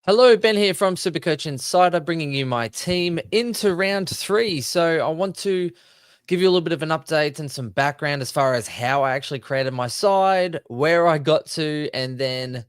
Hello, Ben here from Supercoach Insider, bringing you my team into round three. So I want to give you a little bit of an update and some background as far as how I actually created my side, where I got to, and then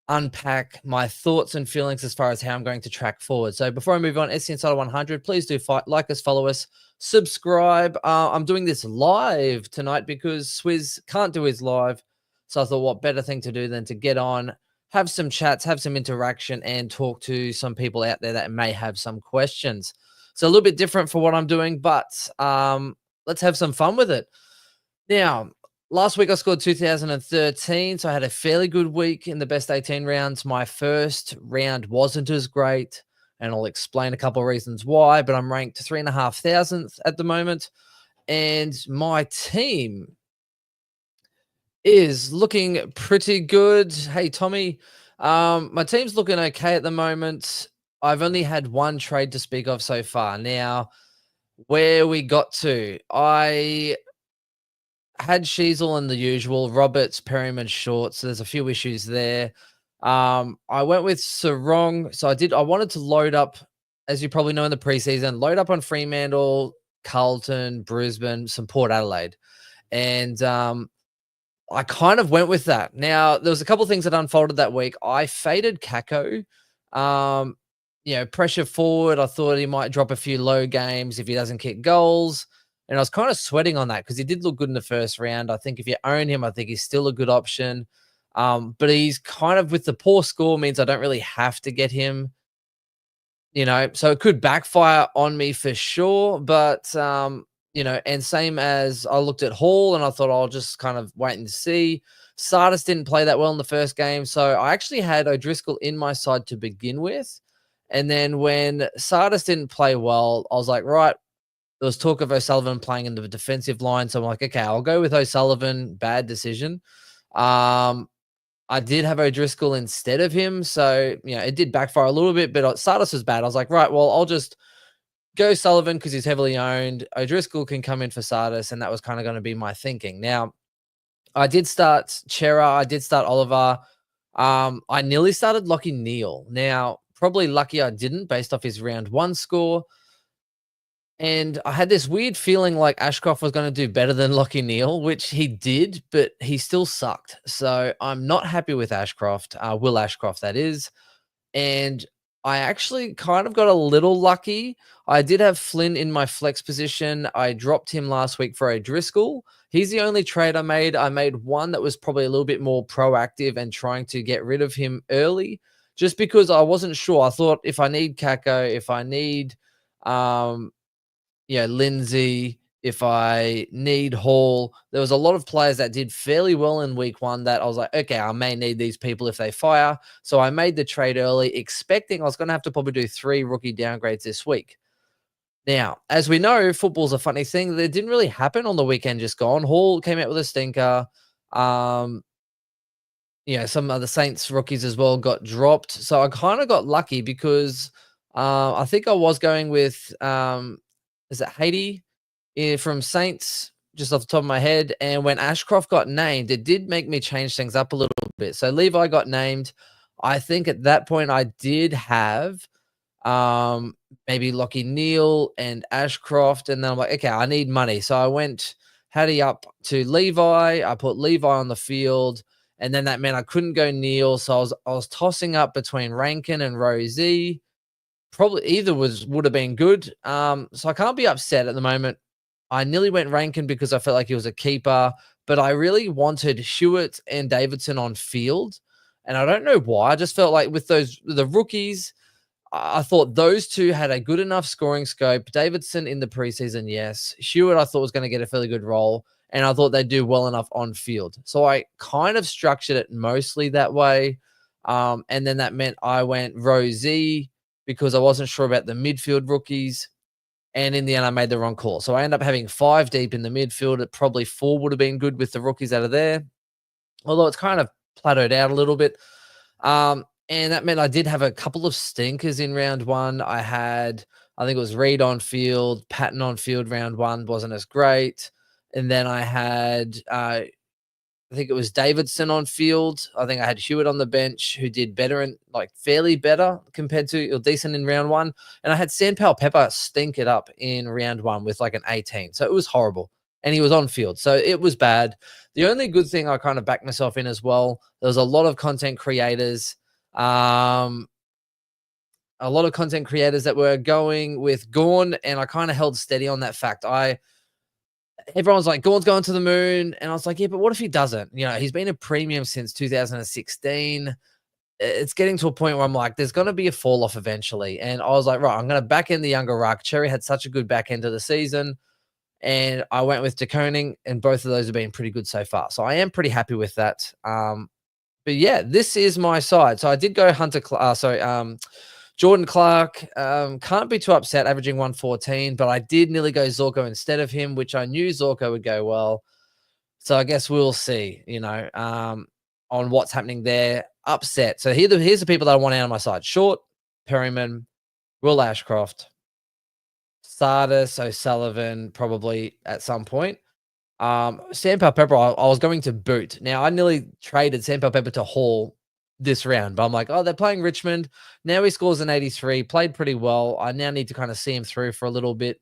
unpack my thoughts and feelings as far as how I'm going to track forward. So before I move on, SC Insider 100, please do like us, follow us, subscribe. I'm doing this live tonight because Swizz can't do his live. So I thought what better thing to do than to get on, have some chats, have some interaction, and talk to some people out there that may have some questions. So a little bit different for what I'm doing, but let's have some fun with it. Now, last week I scored 2013, so I had a fairly good week in the best 18 rounds. My first round wasn't as great, and I'll explain a couple of reasons why, but I'm ranked 3,500th at the moment, and my team is looking pretty good. Hey, Tommy, my team's looking okay at the moment. I've only had one trade to speak of so far. Now, where we got to, I had Sheasel and the usual, Roberts, Perryman, Short. So there's a few issues there. I went with Sarong. So I wanted to load up, as you probably know in the preseason, load up on Fremantle, Carlton, Brisbane, some Port Adelaide. And I kind of went with that. Now, there was a couple of things that unfolded that week. I faded Kako. Pressure forward. I thought he might drop a few low games if he doesn't kick goals. And I was kind of sweating on that because he did look good in the first round. I think if you own him, I think he's still a good option. But he's kind of, with the poor score, means I don't really have to get him, so it could backfire on me for sure. But, and same as I looked at Hall and I thought I'll just kind of wait and see. Sardis didn't play that well in the first game. So I actually had O'Driscoll in my side to begin with. And then when Sardis didn't play well, I was like, right, there was talk of O'Sullivan playing in the defensive line. So I'm like, okay, I'll go with O'Sullivan. Bad decision. I did have O'Driscoll instead of him. So, it did backfire a little bit, but Sardis was bad. I was like, right, well, I'll just go Sullivan because he's heavily owned. O'Driscoll can come in for Sardis, and that was kind of going to be my thinking. Now, I did start Chera. I did start Oliver. I nearly started Lockie Neal. Now, probably lucky I didn't based off his round one score. And I had this weird feeling like Ashcroft was going to do better than Lockie Neal, which he did, but he still sucked. So I'm not happy with Ashcroft, Will Ashcroft, that is. And I actually kind of got a little lucky. I did have Flynn in my flex position. I dropped him last week for O'Driscoll. He's the only trade I made. I made one that was probably a little bit more proactive and trying to get rid of him early, just because I wasn't sure. I thought if I need Kako, if I need Lindsay, if I need Hall, there was a lot of players that did fairly well in week one that I was like, okay, I may need these people if they fire. So I made the trade early, expecting I was going to have to probably do 3 rookie downgrades this week. Now, as we know, football's a funny thing. That didn't really happen on the weekend just gone. Hall came out with a stinker. Some of the Saints rookies as well got dropped. So I kind of got lucky because I think I was going with is it Haiti from Saints, just off the top of my head. And when Ashcroft got named, it did make me change things up a little bit. So Levi got named. I think at that point I did have maybe Lockie Neal and Ashcroft. And then I'm like, okay, I need money. So I went Hattie up to Levi. I put Levi on the field. And then that meant I couldn't go Neal. So I was tossing up between Rankin and Rosie. Probably either would have been good. So I can't be upset at the moment. I nearly went Rankin because I felt like he was a keeper, but I really wanted Hewitt and Davidson on field. And I don't know why. I just felt like with the rookies, I thought those two had a good enough scoring scope. Davidson in the preseason, yes. Hewitt, I thought was going to get a fairly good role, and I thought they'd do well enough on field. So I kind of structured it mostly that way. And then that meant I went Rosie because I wasn't sure about the midfield rookies. And in the end, I made the wrong call. So I ended up having 5 deep in the midfield. It probably 4 would have been good with the rookies out of there, although it's kind of plateaued out a little bit. And that meant I did have a couple of stinkers in round one. I think it was Reed on field, Patton on field round one, wasn't as great. And then I had I think it was Davidson on field. I think I had Hewitt on the bench who did better and like fairly better compared to or decent in round one. And I had Sandpal Pepper stink it up in round one with like an 18. So it was horrible. And he was on field. So it was bad. The only good thing I kind of backed myself in as well, there was a lot of content creators. A lot of content creators that were going with Gorn, and I kind of held steady on that fact. Everyone's like, Gorn's going to the moon. And I was like, yeah, but what if he doesn't? You know, he's been a premium since 2016. It's getting to a point where I'm like, there's going to be a fall off eventually. And I was like, right, I'm going to back in the younger ruck. Cherry had such a good back end of the season. And I went with De Koning, and both of those have been pretty good so far. So I am pretty happy with that. But yeah, this is my side. So I did go Jordan Clark, can't be too upset, averaging 114, but I did nearly go Zorko instead of him, which I knew Zorko would go well. So I guess we'll see, on what's happening there. Upset. So here's the people that I want out on my side. Short, Perryman, Will Ashcroft, Sardis, O'Sullivan, probably at some point. Sandpal Pepper, I was going to boot. Now, I nearly traded Sandpal Pepper to Hall this round, but I'm like, oh, they're playing Richmond. Now he scores an 83, played pretty well. I now need to kind of see him through for a little bit,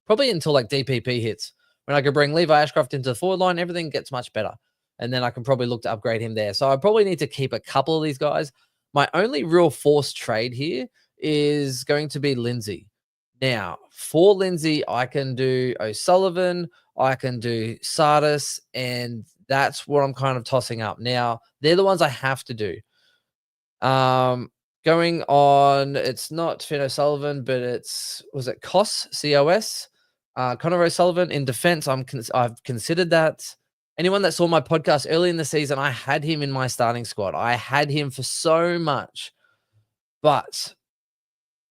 probably until like DPP hits. When I could bring Levi Ashcroft into the forward line, everything gets much better. And then I can probably look to upgrade him there. So I probably need to keep a couple of these guys. My only real forced trade here is going to be Lindsay. Now, for Lindsay, I can do O'Sullivan, I can do Sardis, and that's what I'm kind of tossing up. Now, they're the ones I have to do. Going on, it's not Finn O'Sullivan, but was it Cos, C-O-S? Connor O'Sullivan in defense. I've considered that. Anyone that saw my podcast early in the season, I had him in my starting squad. I had him for so much, but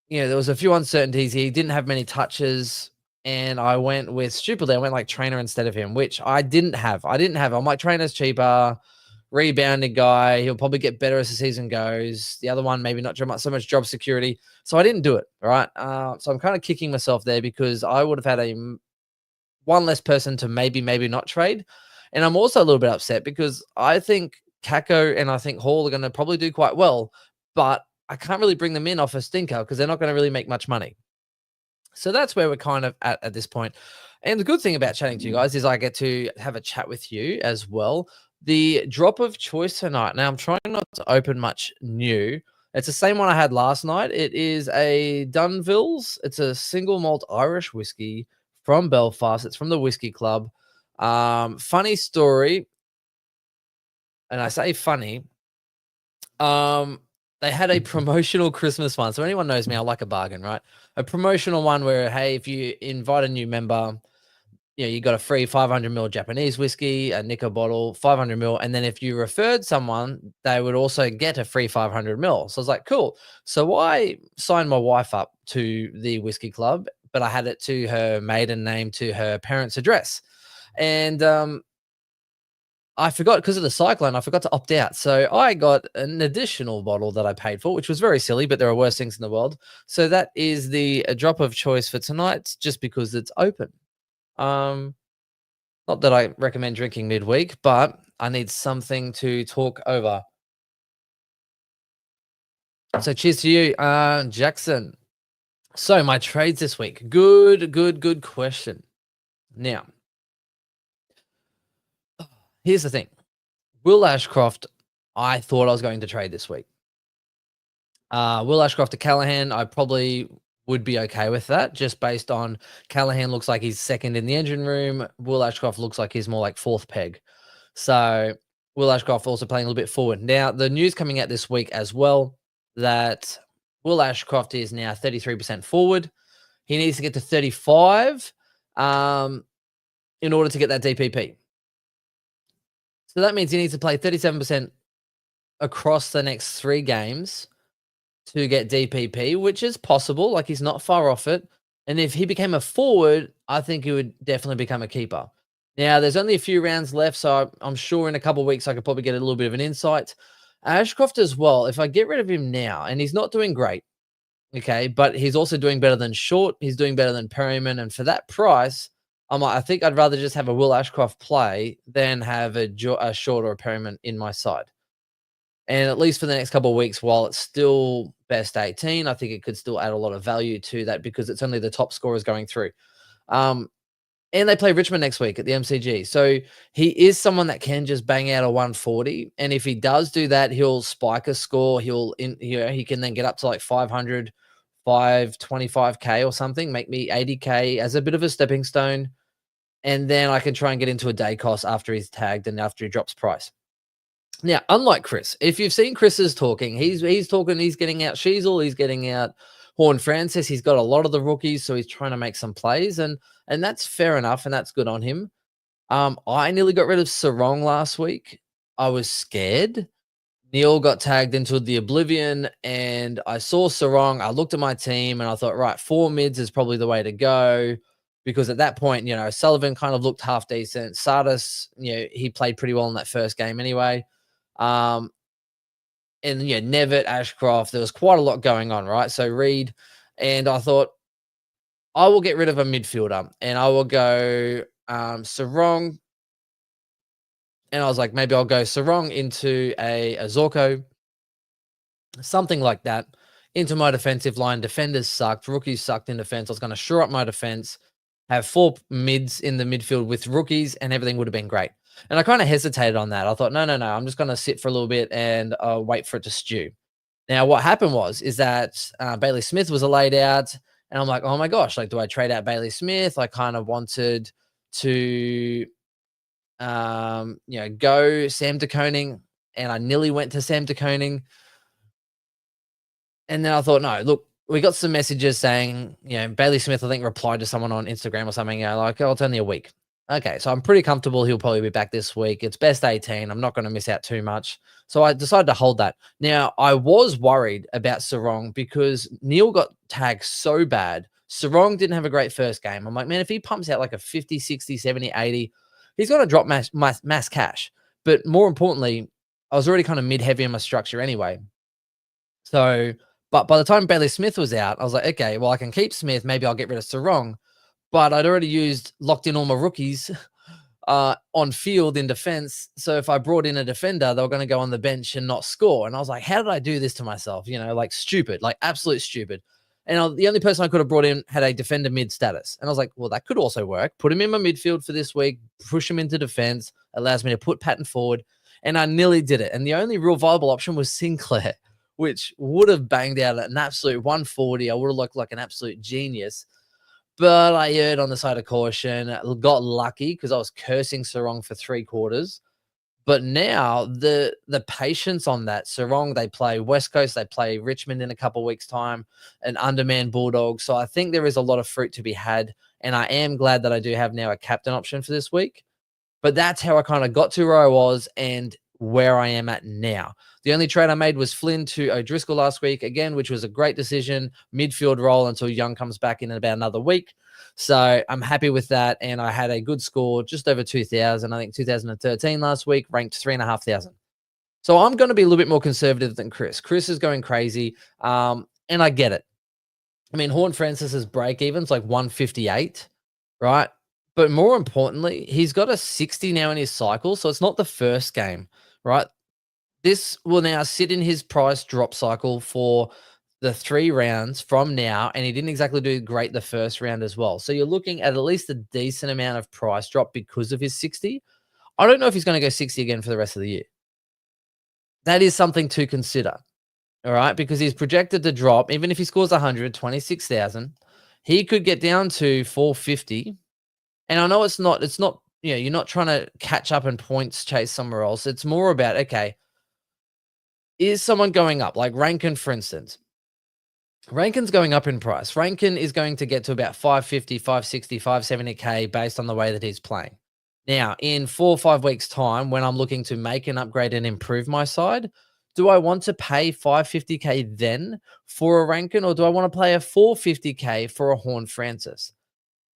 there was a few uncertainties. He didn't have many touches, and I went with stupidly. I went like Trainer instead of him, which I didn't have. I'm like, Trainer's cheaper, rebounding guy. He'll probably get better as the season goes. The other one, maybe not so much job security. So I didn't do it. All right. So I'm kind of kicking myself there because I would have had one less person to maybe not trade. And I'm also a little bit upset because I think Kako and I think Hall are going to probably do quite well, but I can't really bring them in off a stinker because they're not going to really make much money. So that's where we're kind of at this point. And the good thing about chatting to you guys is I get to have a chat with you as well. The drop of choice tonight. Now, I'm trying not to open much new. It's the same one I had last night. It is a Dunville's. It's a single malt Irish whiskey from Belfast. It's from the Whiskey Club. Funny story. And I say funny. They had a promotional Christmas one. So anyone knows me, I like a bargain, right? A promotional one where, hey, if you invite a new member, you got a free 500ml Japanese whiskey, a Nickel bottle, 500ml. And then if you referred someone, they would also get a free 500ml. So I was like, cool. So I signed my wife up to the Whiskey Club, but I had it to her maiden name to her parents' address. And I forgot because of the cyclone, I forgot to opt out. So I got an additional bottle that I paid for, which was very silly, but there are worse things in the world. So that is the drop of choice for tonight, just because it's open. Not that I recommend drinking midweek, but I need something to talk over. So cheers to you, Jackson. So my trades this week. Good question. Now, here's the thing. Will Ashcroft, I thought I was going to trade this week. Will Ashcroft to Callahan, I probably would be okay with that, just based on Callahan looks like he's second in the engine room. Will Ashcroft looks like he's more like fourth peg. So Will Ashcroft also playing a little bit forward. Now, the news coming out this week as well that Will Ashcroft is now 33% forward. He needs to get to 35 in order to get that DPP. So that means he needs to play 37% across the next 3 games to get DPP, which is possible. Like, he's not far off it. And if he became a forward, I think he would definitely become a keeper. Now, there's only a few rounds left, so I'm sure in a couple of weeks I could probably get a little bit of an insight. Ashcroft as well, if I get rid of him now, and he's not doing great, okay, but he's also doing better than Short. He's doing better than Perryman. And for that price, I'm like, I think I'd rather just have a Will Ashcroft play than have a shorter opponent in my side. And at least for the next couple of weeks, while it's still best 18, I think it could still add a lot of value to that because it's only the top scorers going through. Um, and they play Richmond next week at the MCG. So he is someone that can just bang out a 140. And if he does do that, he'll spike a score. He can then get up to like 500, 525K or something, make me 80K as a bit of a stepping stone. And then I can try and get into a day cost after he's tagged and after he drops price. Now, unlike Chris, if you've seen Chris's talking, he's talking, he's getting out Sheasel, he's getting out Horn Francis, he's got a lot of the rookies, so he's trying to make some plays, and that's fair enough, and that's good on him. I nearly got rid of Sarong last week. I was scared. Neil got tagged into the oblivion, and I saw Sarong. I looked at my team, and I thought, right, 4 mids is probably the way to go. Because at that point, Sullivan kind of looked half decent. Sardis, he played pretty well in that first game anyway. Um, and Nevitt, Ashcroft, there was quite a lot going on, right? So Reed, and I thought I will get rid of a midfielder and I will go Sarong. And I was like, maybe I'll go Sarong into a Zorko, something like that, into my defensive line. Defenders sucked, rookies sucked in defense. I was going to shore up my defense, have 4 mids in the midfield with rookies, and everything would have been great. And I kind of hesitated on that. I thought, no, I'm just going to sit for a little bit and wait for it to stew. Now, what happened is that Bailey Smith was laid out, and I'm like, oh my gosh, like, do I trade out Bailey Smith? I kind of wanted to, go Sam de Koning, and I nearly went to Sam de Koning. And then I thought, no, look, we got some messages saying, Bailey Smith, I think, replied to someone on Instagram or something, like, oh, it's only a week. Okay, so I'm pretty comfortable he'll probably be back this week. It's best 18. I'm not going to miss out too much. So I decided to hold that. Now, I was worried about Sarong because Neil got tagged so bad. Sarong didn't have a great first game. I'm like, man, if he pumps out like a 50, 60, 70, 80, he's going to drop mass cash. But more importantly, I was already kind of mid-heavy in my structure anyway. So, but by the time Bailey Smith was out, I was like, okay, well, I can keep Smith. Maybe I'll get rid of Sarong. But I'd already locked in all my rookies on field in defense. So if I brought in a defender, they were going to go on the bench and not score. And I was like, how did I do this to myself? Like stupid, like absolute stupid. And the only person I could have brought in had a defender mid status. And I was like, well, that could also work. Put him in my midfield for this week, push him into defense, allows me to put Patton forward. And I nearly did it. And the only real viable option was Sinclair, which would have banged out an absolute 140. I would have looked like an absolute genius. But I erred on the side of caution, got lucky because I was cursing Sarong for 3 quarters. But now the patience on that, Sarong, they play West Coast, they play Richmond in a couple of weeks' time, an undermanned Bulldog. So I think there is a lot of fruit to be had. And I am glad that I do have now a captain option for this week. But that's how I kind of got to where I was and where I am at now. The only trade I made was Flynn to O'Driscoll last week, again, which was a great decision. Midfield role until Young comes back in about another week. So I'm happy with that. And I had a good score, just over 2,000. I think 2013 last week, ranked 3,500. So I'm going to be a little bit more conservative than Chris. Chris is going crazy. And I get it. I mean, Horn Francis's break even's like 158, right? But more importantly, he's got a 60 now in his cycle. So it's not the first game, right? This will now sit in his price drop cycle for the 3 rounds from now, and he didn't exactly do great the first round as well. So you're looking at least a decent amount of price drop because of his 60. I don't know if he's going to go 60 again for the rest of the year. That is something to consider, all right? Because he's projected to drop, even if he scores 100, 26,000, he could get down to 450. And I know it's not, you're not trying to catch up and points chase somewhere else. It's more about, okay, is someone going up? Like Rankin, for instance. Rankin's going up in price. Rankin is going to get to about 550, 560, 570K based on the way that he's playing. Now, in 4 or 5 weeks' time, when I'm looking to make an upgrade and improve my side, do I want to pay 550K then for a Rankin, or do I want to pay a 450K for a Horn Francis?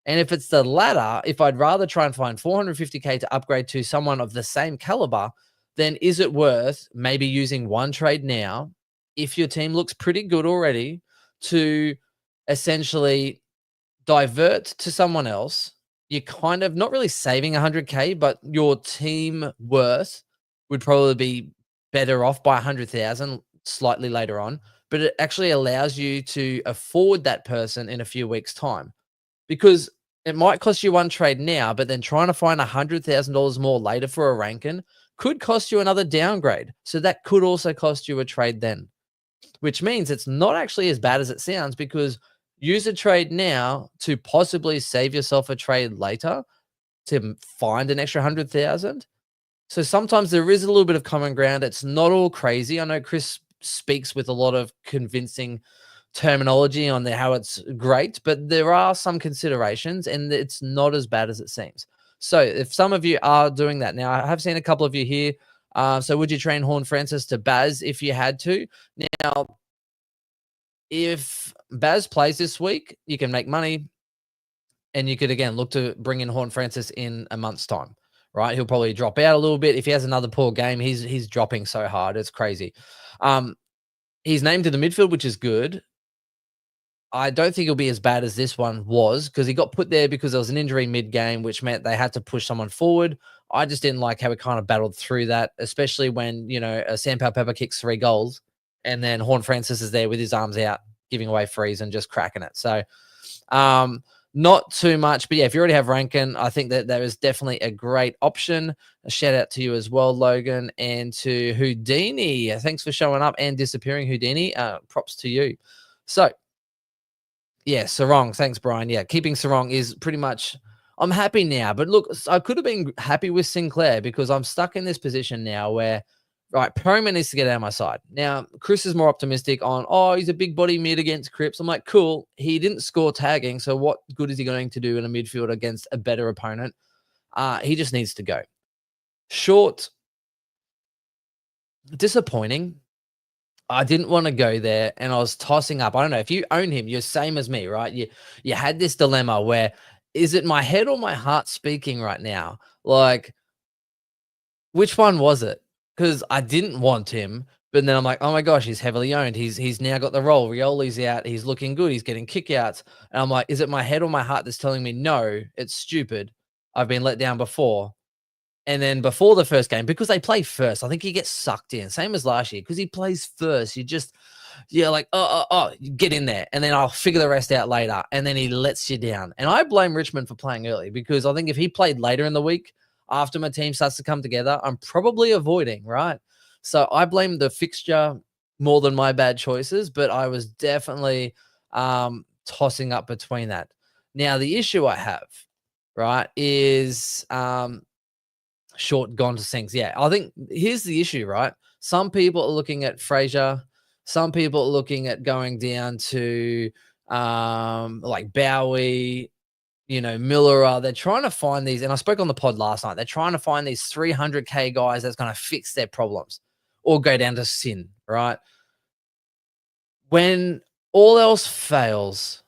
And if it's the latter, if I'd rather try and find 450K to upgrade to someone of the same caliber, then is it worth maybe using one trade now, if your team looks pretty good already, to essentially divert to someone else you're kind of not really saving 100K, but your team worth would probably be better off by 100,000 slightly later on. But it actually allows you to afford that person in a few weeks' time because it might cost you one trade now, but then trying to find $100,000 more later for a ranking could cost you another downgrade. So that could also cost you a trade then, which means it's not actually as bad as it sounds because use a trade now to possibly save yourself a trade later to find an extra 100,000. So sometimes there is a little bit of common ground. It's not all crazy. I know Chris speaks with a lot of convincing terminology on how it's great, but there are some considerations and it's not as bad as it seems. So if some of you are doing that now, I have seen a couple of you here. So would you train Horn Francis to Baz if you had to? Now, if Baz plays this week, you can make money and you could again look to bring in Horn Francis in a month's time, right? He'll probably drop out a little bit. If he has another poor game, he's dropping so hard. It's crazy. He's named to the midfield, which is good. I don't think it'll be as bad as this one was because he got put there because there was an injury mid-game, which meant they had to push someone forward. I just didn't like how he kind of battled through that, especially when, Sam Pepper kicks 3 goals and then Horn Francis is there with his arms out, giving away frees and just cracking it. So not too much, but yeah, if you already have Rankin, I think that there is definitely a great option. A shout out to you as well, Logan, and to Houdini. Thanks for showing up and disappearing, Houdini. Props to you. So, yeah, Sarong. Thanks, Brian. Yeah, keeping Sarong is pretty much. I'm happy now, but look, I could have been happy with Sinclair because I'm stuck in this position now where, right, Perryman needs to get out of my side. Now, Chris is more optimistic on, he's a big body mid against Cripps. I'm like, cool. He didn't score tagging, so what good is he going to do in a midfield against a better opponent? He just needs to go. Short, disappointing. I didn't want to go there, and I was tossing up. I don't know if you own him, you're same as me, right? You had this dilemma where is it my head or my heart speaking right now? Like, which one was it? Because I didn't want him, but then I'm like, oh my gosh, he's heavily owned. He's now got the role. Rioli's out. He's looking good. He's getting kickouts. And I'm like, is it my head or my heart that's telling me no? It's stupid. I've been let down before. And then before the first game, because they play first, I think he gets sucked in. Same as last year, because he plays first. You're like, you get in there. And then I'll figure the rest out later. And then he lets you down. And I blame Richmond for playing early because I think if he played later in the week, after my team starts to come together, I'm probably avoiding, right? So I blame the fixture more than my bad choices, but I was definitely tossing up between that. Now, the issue I have, right, is Short gone to Sinks. Yeah, I think here's the issue, right? Some people are looking at Fraser. Some people are looking at going down to like Bowie, Miller. They're trying to find these, and I spoke on the pod last night. They're trying to find these 300K guys that's going to fix their problems or go down to Sin, right? When all else fails,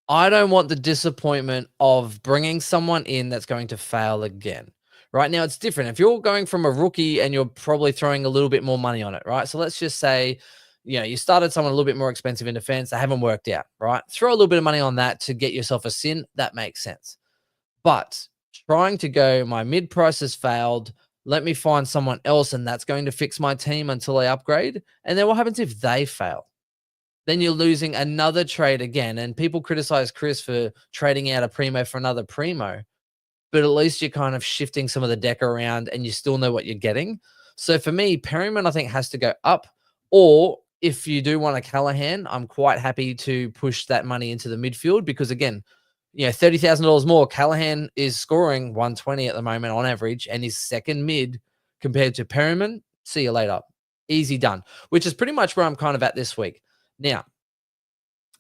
I don't want the disappointment of bringing someone in that's going to fail again. Right now, it's different. If you're going from a rookie and you're probably throwing a little bit more money on it, right? So let's just say, you started someone a little bit more expensive in defense. They haven't worked out, right? Throw a little bit of money on that to get yourself a Sin. That makes sense. But trying to go, my mid price has failed. Let me find someone else, and that's going to fix my team until I upgrade. And then what happens if they fail? Then you're losing another trade again. And people criticize Chris for trading out a primo for another primo. But at least you're kind of shifting some of the deck around and you still know what you're getting. So for me, Perryman, I think, has to go up. Or if you do want a Callahan, I'm quite happy to push that money into the midfield because, again, $30,000 more. Callahan is scoring 120 at the moment on average and he's second mid compared to Perryman. See you later. Easy done, which is pretty much where I'm kind of at this week. Now,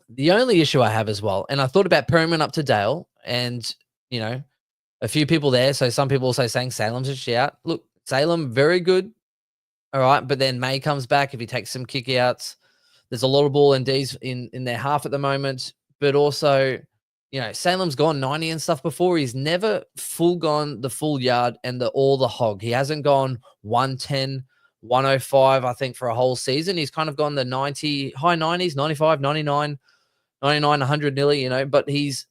the only issue I have as well, and I thought about Perryman up to Dale and, a few people there. So some people also saying Salem's a shout. Look, Salem, very good. All right. But then May comes back if he takes some kickouts. There's a lot of ball in D's in their half at the moment. But also, Salem's gone 90 and stuff before. He's never gone the full yard and all the hog. He hasn't gone 110, 105, I think, for a whole season. He's kind of gone the 90, high 90s, 95, 99, 100 nearly, but he's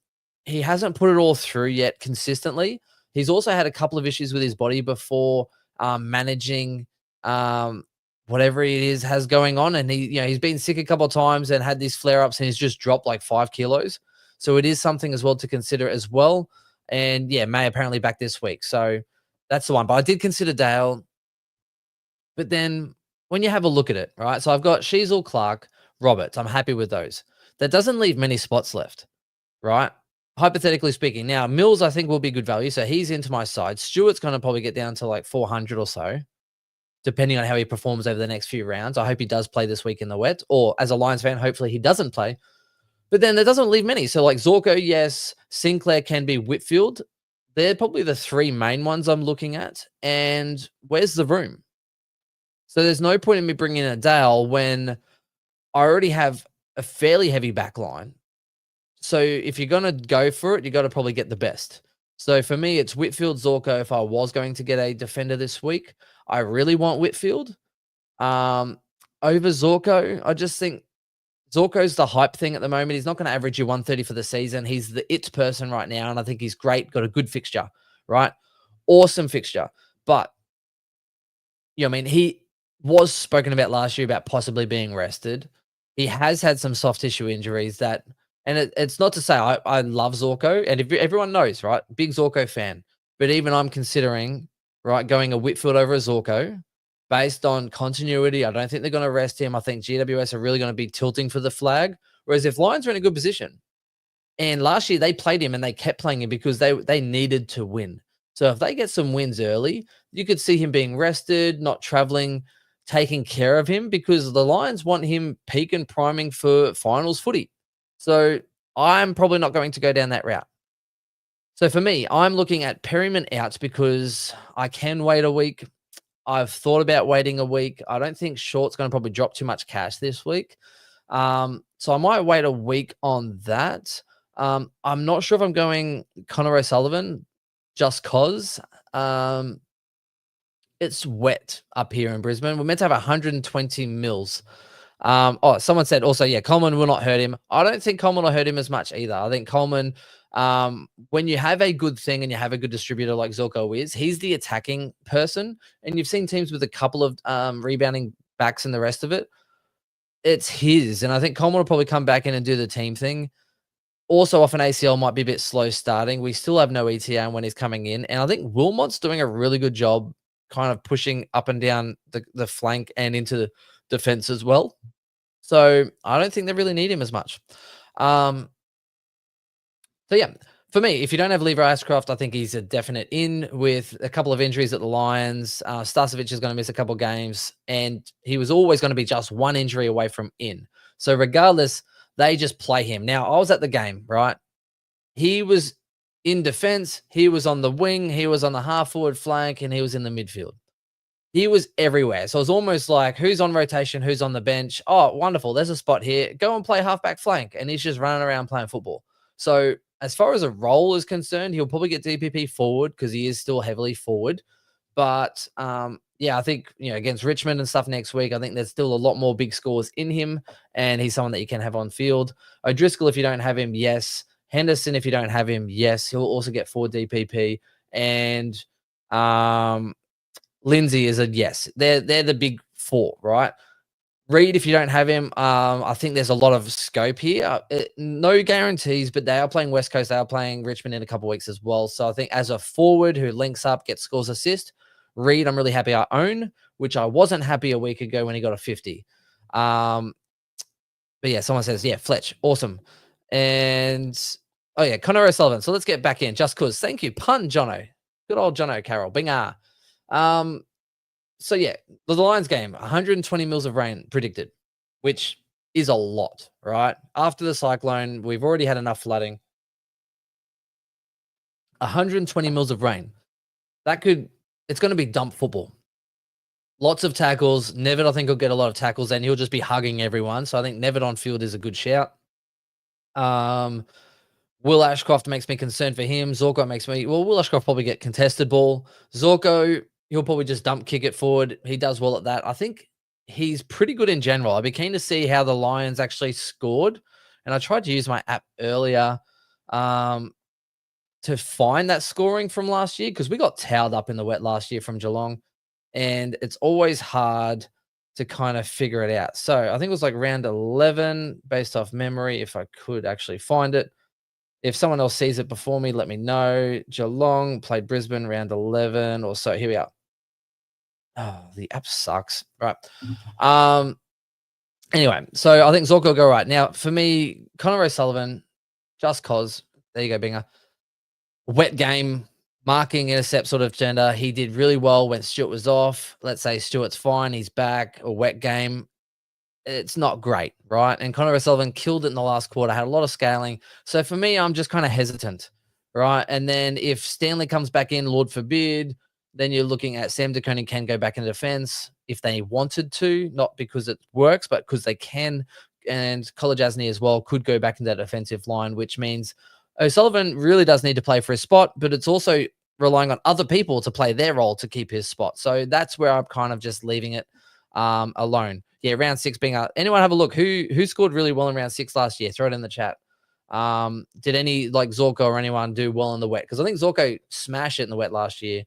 he hasn't put it all through yet consistently. He's also had a couple of issues with his body before, managing, um, whatever it is has going on, and he's been sick a couple of times and had these flare ups, and he's just dropped like 5 kilos. So it is something as well to consider as well. And yeah, May apparently back this week, so that's the one. But I did consider Dale, but then when you have a look at it, right? So I've got Sheasel, Clark, Roberts. I'm happy with those. That doesn't leave many spots left, right? Hypothetically speaking. Now, Mills, I think, will be good value. So he's into my side. Stewart's going to probably get down to like 400 or so, depending on how he performs over the next few rounds. I hope he does play this week in the wet, or as a Lions fan, hopefully he doesn't play. But then that doesn't leave many. So like Zorko, yes. Sinclair can be Whitfield. They're probably the three main ones I'm looking at. And where's the room? So there's no point in me bringing in a Dale when I already have a fairly heavy back line. So if you're going to go for it, you got to probably get the best. So for me, it's Whitfield, Zorko. If I was going to get a defender this week, I really want Whitfield. Over Zorko, I just think Zorko's the hype thing at the moment. He's not going to average you 130 for the season. He's the it person right now, and I think he's great. Got a good fixture, right? Awesome fixture. But, he was spoken about last year about possibly being rested. He has had some soft tissue injuries that, and it's not to say I love Zorko, and if everyone knows, right, big Zorko fan, but even I'm considering, right, going a Whitfield over a Zorko based on continuity. I don't think they're going to rest him. I think GWS are really going to be tilting for the flag. Whereas if Lions are in a good position, and last year they played him and they kept playing him because they needed to win. So if they get some wins early, you could see him being rested, not traveling, taking care of him, because the Lions want him peak and priming for finals footy. So I'm probably not going to go down that route. So for me, I'm looking at Perryman out because I can wait a week. I've thought about waiting a week. I don't think Short's going to probably drop too much cash this week. So I might wait a week on that. I'm not sure if I'm going Connor O'Sullivan just because it's wet up here in Brisbane. We're meant to have 120 mils. Someone said also, yeah, Coleman will not hurt him. I don't think Coleman will hurt him as much either. I think Coleman, when you have a good thing and you have a good distributor like Zorko is, he's the attacking person. And you've seen teams with a couple of rebounding backs and the rest of it. It's his. And I think Coleman will probably come back in and do the team thing. Also, off an ACL, might be a bit slow starting. We still have no ETA when he's coming in. And I think Wilmot's doing a really good job kind of pushing up and down the flank and into the defense as well. So I don't think they really need him as much. So yeah, for me, if you don't have Levi Ashcroft, I think he's a definite in with a couple of injuries at the Lions. Starcevic is going to miss a couple of games, and he was always going to be just one injury away from in. So regardless, they just play him. Now, I was at the game, right? He was in defense. He was on the wing. He was on the half forward flank, and he was in the midfield. He was everywhere. So it was almost like, who's on rotation, who's on the bench. Oh, wonderful. There's a spot here. Go and play halfback flank. And he's just running around playing football. So as far as a role is concerned, he'll probably get DPP forward because he is still heavily forward. But yeah, I think, against Richmond and stuff next week, I think there's still a lot more big scores in him. And he's someone that you can have on field. O'Driscoll, if you don't have him, yes. Henderson, if you don't have him, yes. He'll also get 4 DPP. And Lindsay is a yes. They're the big 4, right? Reed, if you don't have him, I think there's a lot of scope here. No guarantees, but they are playing West Coast. They are playing Richmond in a couple of weeks as well. So I think as a forward who links up, gets scores, assist, Reed, I'm really happy I own, which I wasn't happy a week ago when he got a 50. But yeah, someone says, yeah, Fletch, awesome. And, oh yeah, Connor O'Sullivan. So let's get back in just because. Thank you, pun, Jono. Good old Jono Carroll. Bing ah. So yeah, the Lions game, 120 mils of rain predicted, which is a lot, right? After the cyclone, we've already had enough flooding. 120 mils of rain. It's going to be dump football. Lots of tackles. Nevitt, I think, will get a lot of tackles and he'll just be hugging everyone. So I think Nevitt on field is a good shout. Will Ashcroft makes me concerned for him. Zorko Will Ashcroft probably get contested ball. Zorko, he'll probably just dump kick it forward. He does well at that. I think he's pretty good in general. I'd be keen to see how the Lions actually scored. And I tried to use my app earlier. um, to find that scoring from last year because we got towed up in the wet last year from Geelong, and it's always hard to kind of figure it out. So I think it was like round 11 based off memory, if I could actually find it. If someone else sees it before me, let me know. Geelong played Brisbane round 11 or so. Here we are. Oh, the app sucks. Right. Um, anyway, so I think Zorko will go right. Now, for me, Connor O'Sullivan, just cause. There you go, Binger. Wet game, marking, intercept sort of gender. He did really well when Stewart was off. Let's say Stewart's fine, he's back. A wet game, it's not great, right? And Connor O'Sullivan killed it in the last quarter, had a lot of scaling. So for me, I'm just kind of hesitant, right? And then if Stanley comes back in, Lord forbid, then you're looking at Sam DeConing can go back in defense if they wanted to, not because it works, but because they can. And College Asney as well could go back in that defensive line, which means O'Sullivan really does need to play for his spot, but it's also relying on other people to play their role to keep his spot. So that's where I'm kind of just leaving it alone. Yeah, round 6 being out. Anyone have a look? Who scored really well in round 6 last year? Throw it in the chat. Did any like Zorko or anyone do well in the wet? Because I think Zorko smashed it in the wet last year.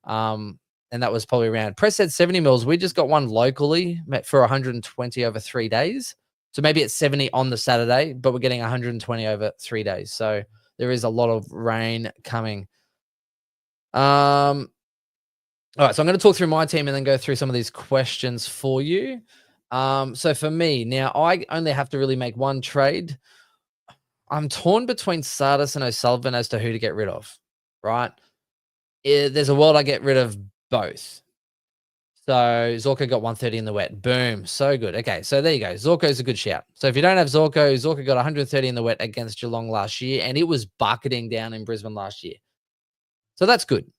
And that was probably around. Press said 70 mils. We just got one locally for 120 over 3 days. So maybe it's 70 on the Saturday, but we're getting 120 over 3 days. So there is a lot of rain coming. All right, so I'm going to talk through my team and then go through some of these questions for you. So for me, now I only have to really make one trade. I'm torn between Sardis and O'Sullivan as to who to get rid of, right? There's a world I get rid of both. So Zorko got 130 in the wet. Boom. So good. Okay, so there you go. Zorko's a good shout. So if you don't have Zorko, Zorko got 130 in the wet against Geelong last year, and it was bucketing down in Brisbane last year. So that's good.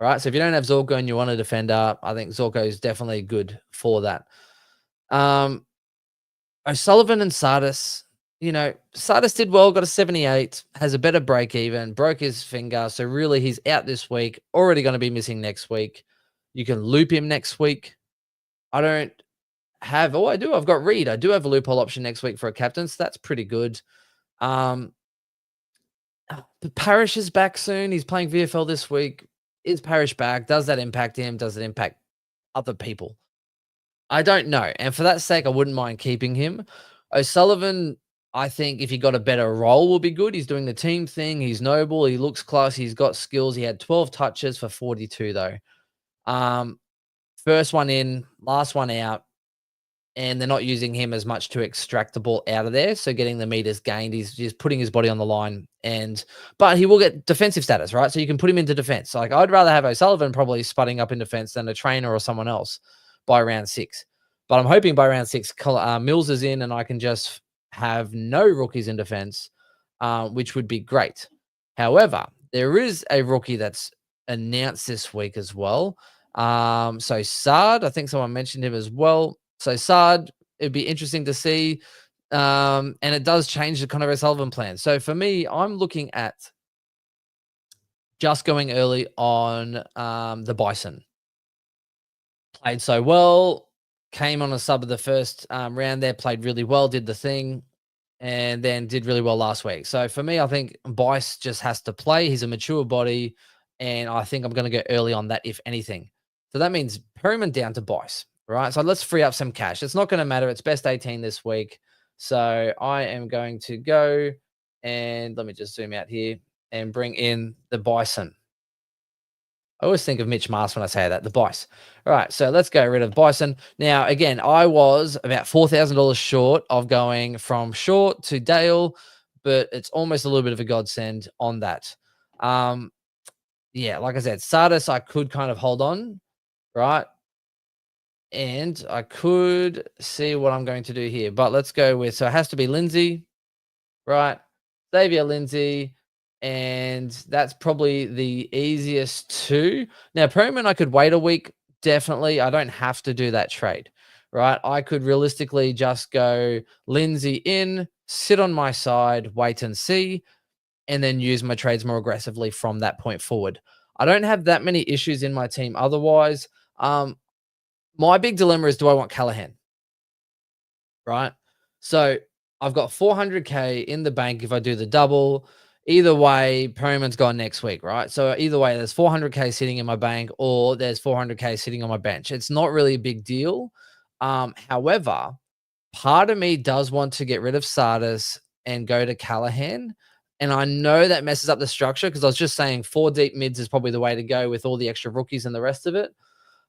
All right. So if you don't have Zorko and you want a defender, I think Zorko is definitely good for that. O'Sullivan and Sardis, Sardis did well, got a 78, has a better break even, broke his finger. So really he's out this week, already going to be missing next week. You can loop him next week. I don't have, I do. I've got Reed. I do have a loophole option next week for a captain. So that's pretty good. Parrish is back soon. He's playing VFL this week. Is Parrish back? Does that impact him? Does it impact other people? I don't know. And for that sake, I wouldn't mind keeping him. O'Sullivan, I think if he got a better role, will be good. He's doing the team thing. He's noble. He looks classy. He's got skills. He had 12 touches for 42, though. First one in, last one out. And they're not using him as much to extract the ball out of there. So getting the meters gained, he's just putting his body on the line. But he will get defensive status, right? So you can put him into defense. Like I'd rather have O'Sullivan probably sputting up in defense than a trainer or someone else by round 6. But I'm hoping by round 6, Mills is in and I can just have no rookies in defense, which would be great. However, there is a rookie that's announced this week as well. So Sard, I think someone mentioned him as well. So Sard, it'd be interesting to see. And it does change the Connor O'Sullivan plan. So for me, I'm looking at just going early on the Bison. Played so well, came on a sub of the first round there, played really well, did the thing, and then did really well last week. So for me, I think Bice just has to play. He's a mature body, and I think I'm going to go early on that, if anything. So that means Perryman down to Bice, right? So let's free up some cash. It's not going to matter. It's best 18 this week. So I am going to go, and let me just zoom out here and bring in the Bison. I always think of Mitch Mars when I say that, the Bice. All right, so let's get rid of Bison. Now, again, I was about $4,000 short of going from short to Dale, but it's almost a little bit of a godsend on that. Yeah, like I said, Sardis, I could kind of hold on, right? And I could see what I'm going to do here, but let's go with, so it has to be Lindsay, right? Xavier Lindsay. And that's probably the easiest too. Now, Perryman, I could wait a week, definitely. I don't have to do that trade, right? I could realistically just go Lindsay in, sit on my side, wait and see, and then use my trades more aggressively from that point forward. I don't have that many issues in my team otherwise. My big dilemma is, do I want Callahan, right? So I've got 400K in the bank if I do the double. either way, Perryman's gone next week, right? So either way, there's 400K sitting in my bank or there's 400K sitting on my bench. It's not really a big deal. However, part of me does want to get rid of Sardis and go to Callahan. And I know that messes up the structure because I was just saying 4 deep mids is probably the way to go with all the extra rookies and the rest of it.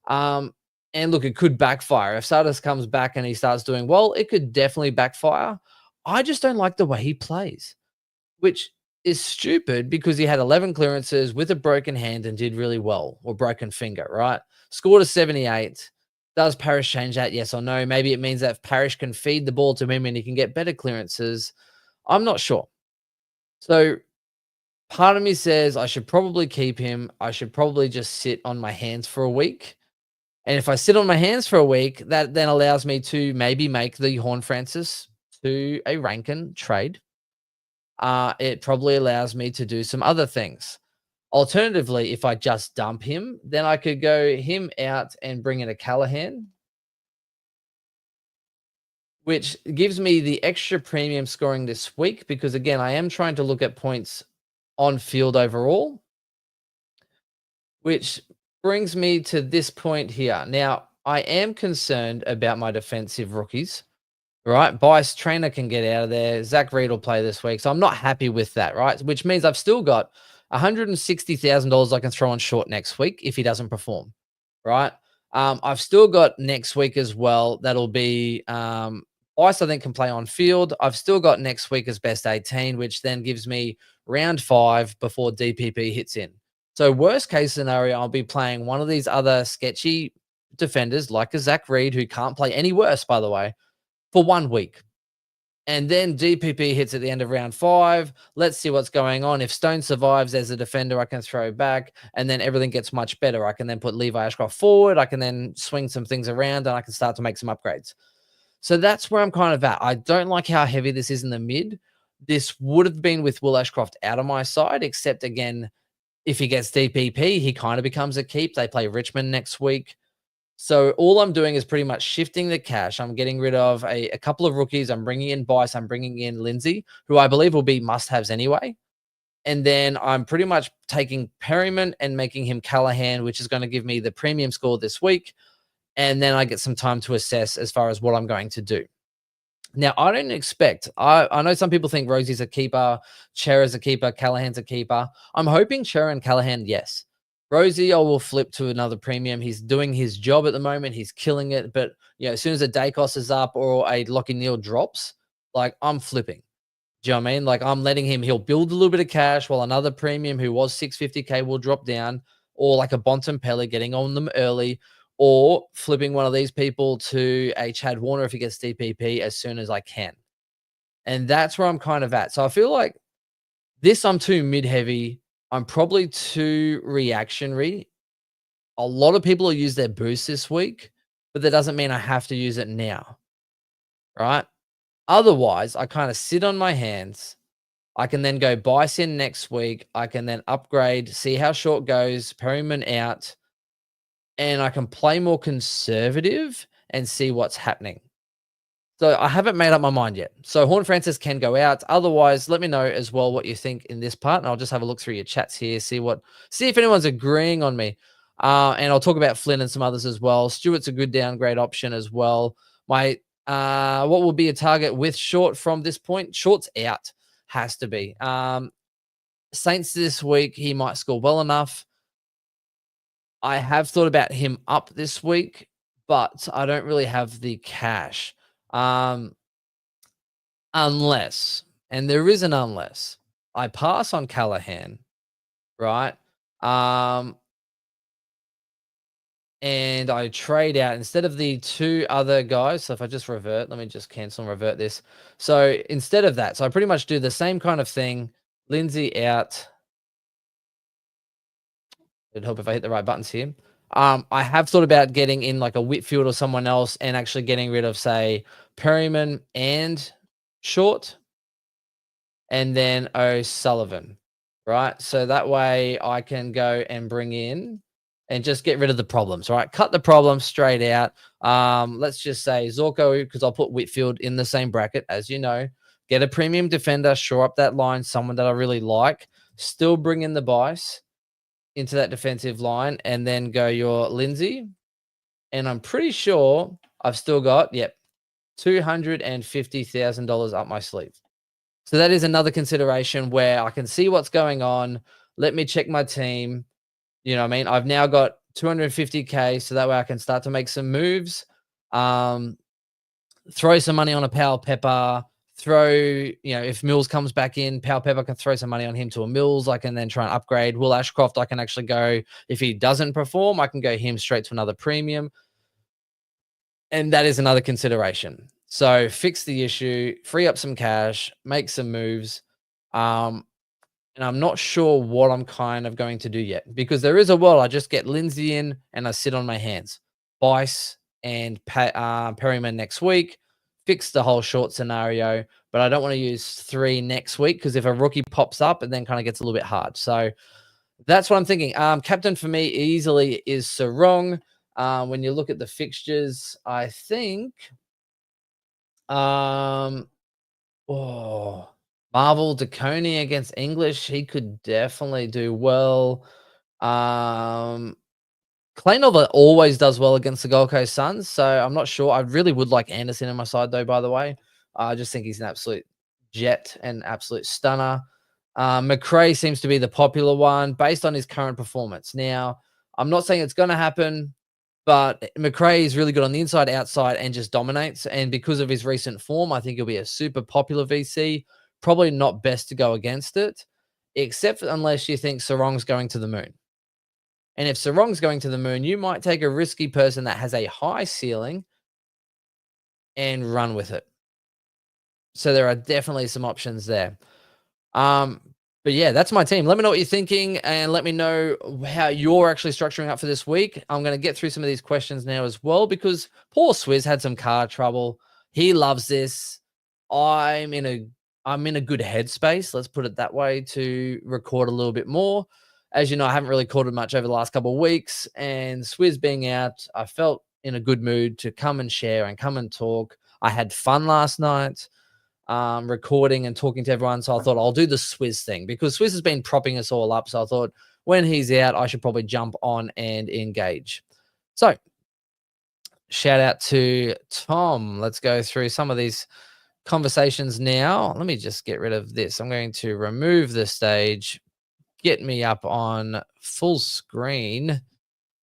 Um, and look, it could backfire. If Sardis comes back and he starts doing well, it could definitely backfire. I just don't like the way he plays, which is stupid because he had 11 clearances with a broken hand and did really well, or broken finger, right? Scored a 78. Does Parrish change that? Yes or no? Maybe it means that Parrish can feed the ball to him and he can get better clearances. I'm not sure. So part of me says I should probably keep him. I should probably just sit on my hands for a week. And if I sit on my hands for a week, that then allows me to maybe make the Horn Francis to a Rankin trade. It probably allows me to do some other things. Alternatively, if I just dump him, then I could go him out and bring in a Callahan, which gives me the extra premium scoring this week because, again, I am trying to look at points on field overall, which brings me to this point here. Now, I am concerned about my defensive rookies. Right, Bice Trainer can get out of there. Zach Reed will play this week, so I'm not happy with that. Right, which means I've still got $160,000 I can throw on short next week if he doesn't perform. Right, I've still got next week as well. That'll be Bice. I think can play on field. I've still got next week as best 18, which then gives me round 5 before DPP hits in. So worst case scenario, I'll be playing one of these other sketchy defenders like a Zach Reed who can't play any worse, by the way, for 1 week. And then DPP hits at the end of round 5. Let's see what's going on. If Stone survives as a defender, I can throw back, and then everything gets much better. I can then put Levi Ashcroft forward. I can then swing some things around, and I can start to make some upgrades. So that's where I'm kind of at. I don't like how heavy this is in the mid. This would have been with Will Ashcroft out of my side, except again, if he gets DPP, he kind of becomes a keep. They play Richmond next week. So all I'm doing is pretty much shifting the cash. I'm getting rid of a couple of rookies. I'm bringing in Bice. I'm bringing in Lindsay, who I believe will be must-haves anyway. And then I'm pretty much taking Perryman and making him Callahan, which is going to give me the premium score this week. And then I get some time to assess as far as what I'm going to do. Now, I don't expect, I know some people think Rosie's a keeper, Cher is a keeper, Callahan's a keeper. I'm hoping Cher and Callahan, yes. Rosie, I will flip to another premium. He's doing his job at the moment. He's killing it. But, as soon as a Dacos is up or a Lockie Neal drops, like, I'm flipping. Do you know what I mean? Like, I'm letting him, he'll build a little bit of cash while another premium who was 650K will drop down, or like a Bontempelli getting on them early, or flipping one of these people to a Chad Warner if he gets DPP as soon as I can. And that's where I'm kind of at. So I feel like this, I'm too mid-heavy. I'm probably too reactionary. A lot of people will use their boost this week, but that doesn't mean I have to use it now, right? Otherwise, I kind of sit on my hands. I can then go Bice in next week. I can then upgrade, see how short goes, Perryman out, and I can play more conservative and see what's happening. So I haven't made up my mind yet. So Horn Francis can go out. Otherwise, let me know as well what you think in this part, and I'll just have a look through your chats here, see if anyone's agreeing on me. And I'll talk about Flynn and some others as well. Stewart's a good downgrade option as well. My what will be a target with Short from this point? Short's out, has to be. Saints this week, he might score well enough. I have thought about him up this week, but I don't really have the cash. Unless, and there is an unless, I pass on Callahan, right? And I trade out instead of the 2 other guys. So if I just revert, let me just cancel and revert this. So instead of that, so I pretty much do the same kind of thing. Lindsay out. It'd help if I hit the right buttons here. I have thought about getting in like a Whitfield or someone else and actually getting rid of, say, Perryman and Short, and then O'Sullivan, right? So that way I can go and bring in and just get rid of the problems, right? Cut the problems straight out. Let's just say Zorko, because I'll put Whitfield in the same bracket, as you know. get a premium defender, shore up that line, someone that I really like, still bring in the Bice into that defensive line, and then go your Lindsay. And I'm pretty sure I've still got, yep, $250,000 up my sleeve. So that is another consideration where I can see what's going on. Let me check my team. You know what I mean? I've now got 250K, so that way I can start to make some moves. Throw some money on a Powell Pepper. If Mills comes back in, Powell Pepper can throw some money on him to a Mills. I can then try and upgrade. Will Ashcroft, I can actually go, if he doesn't perform, I can go him straight to another premium. And that is another consideration. So fix the issue, free up some cash, make some moves. And I'm not sure what I'm kind of going to do yet, because there is a world I just get Lindsay in and I sit on my hands. Bice and Perryman next week, fix the whole short scenario, but I don't want to use 3 next week because if a rookie pops up, it then kind of gets a little bit hard. So that's what I'm thinking. Captain for me easily is Sarong. When you look at the fixtures, I think Marvel DeConey against English, he could definitely do well. Claynover always does well against the Gold Coast Suns, so I'm not sure. I really would like Anderson in my side, though, by the way. I just think he's an absolute jet and absolute stunner. McRae seems to be the popular one based on his current performance. Now, I'm not saying it's going to happen, but McRae is really good on the inside, outside, and just dominates. And because of his recent form, I think he'll be a super popular VC. Probably not best to go against it, except unless you think Sarong's going to the moon. And if Sarong's going to the moon, you might take a risky person that has a high ceiling and run with it. So there are definitely some options there. But yeah, that's my team. Let me know what you're thinking and let me know how you're actually structuring up for this week. I'm going to get through some of these questions now as well because poor Swizz had some car trouble. He loves this. I'm in a good headspace, let's put it that way, to record a little bit more. As you know, I haven't really recorded much over the last couple of weeks, and Swizz being out, I felt in a good mood to come and share and come and talk. I had fun last night. Recording and talking to everyone. So I thought I'll do the Swizz thing because Swizz has been propping us all up. So I thought when he's out, I should probably jump on and engage. So shout out to Tom. Let's go through some of these conversations now. Let me just get rid of this. I'm going to remove the stage, get me up on full screen.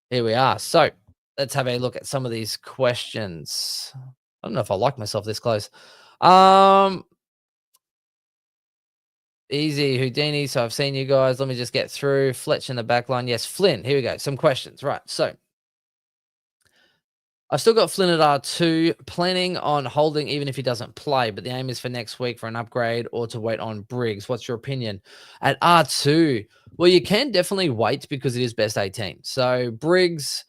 Here we are. So let's have a look at some of these questions. I don't know if I like myself this close. Easy Houdini. So I've seen you guys. Let me just get through. Fletch in the back line. Yes, Flynn. Here we go. Some questions. Right. So I've still got Flynn at R2, planning on holding even if he doesn't play, but the aim is for next week for an upgrade or to wait on Briggs. What's your opinion? At R2, well, you can definitely wait because it is best 18. So Briggs,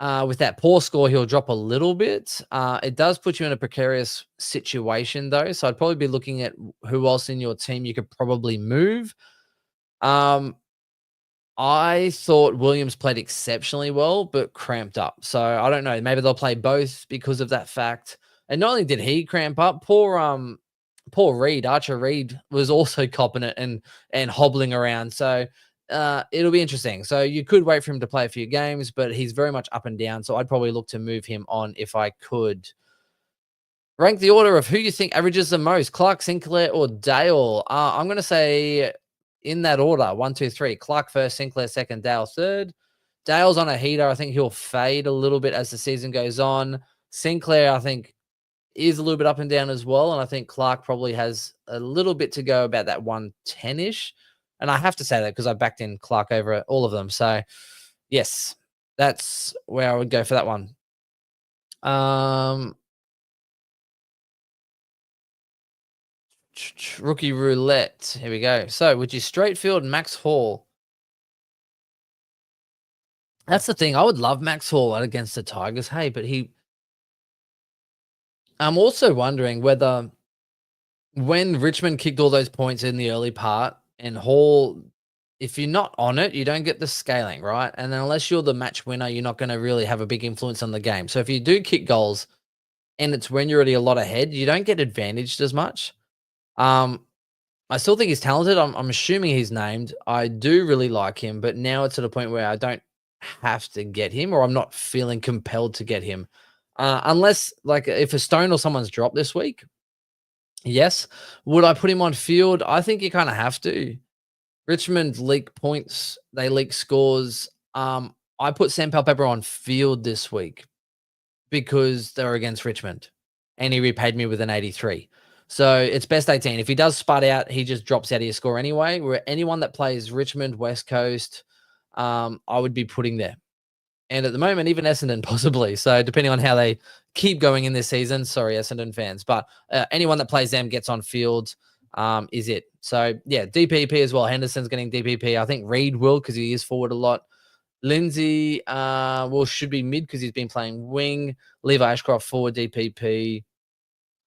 with that poor score, he'll drop a little bit. It does put you in a precarious situation, though. So I'd probably be looking at who else in your team you could probably move. I thought Williams played exceptionally well, but cramped up. So I don't know. Maybe they'll play both because of that fact. And not only did he cramp up, poor Reed, Archer Reed, was also copping it and hobbling around. So it'll be interesting. So you could wait for him to play a few games, but he's very much up and down. So I'd probably look to move him on if I could. Rank the order of who you think averages the most, Clark, Sinclair, or Dale. I'm going to say in that order, 1, 2, 3. Clark first, Sinclair second, Dale third. Dale's on a heater. I think he'll fade a little bit as the season goes on. Sinclair, I think, is a little bit up and down as well. And I think Clark probably has a little bit to go, about that 110-ish. And I have to say that because I backed in Clark over all of them. So, yes, that's where I would go for that one. Rookie roulette. Here we go. So, would you straight field Max Hall? That's the thing. I would love Max Hall against the Tigers. Hey, but I'm also wondering whether when Richmond kicked all those points in the early part and Hall, if you're not on it, you don't get the scaling, right? And then unless you're the match winner, you're not going to really have a big influence on the game. So if you do kick goals and it's when you're already a lot ahead, you don't get advantaged as much. Um, I still think he's talented. I'm assuming he's named. I do really like him, but now it's to the point where I don't have to get him, or I'm not feeling compelled to get him. Unless, like, if a stone or someone's dropped this week, yes. Would I put him on field? I think you kind of have to. Richmond leak points, they leak scores. I put Sam Palpepper on field this week because they're against Richmond, and he repaid me with an 83. So it's best 18. If he does spud out, he just drops out of your score anyway. Where anyone that plays Richmond, West Coast, I would be putting there. And at the moment, even Essendon possibly. So depending on how they keep going in this season, sorry, Essendon fans, but anyone that plays them gets on field is it. So yeah, DPP as well. Henderson's getting DPP. I think Reed will because he is forward a lot. Lindsay, well, should be mid because he's been playing wing. Levi Ashcroft forward DPP.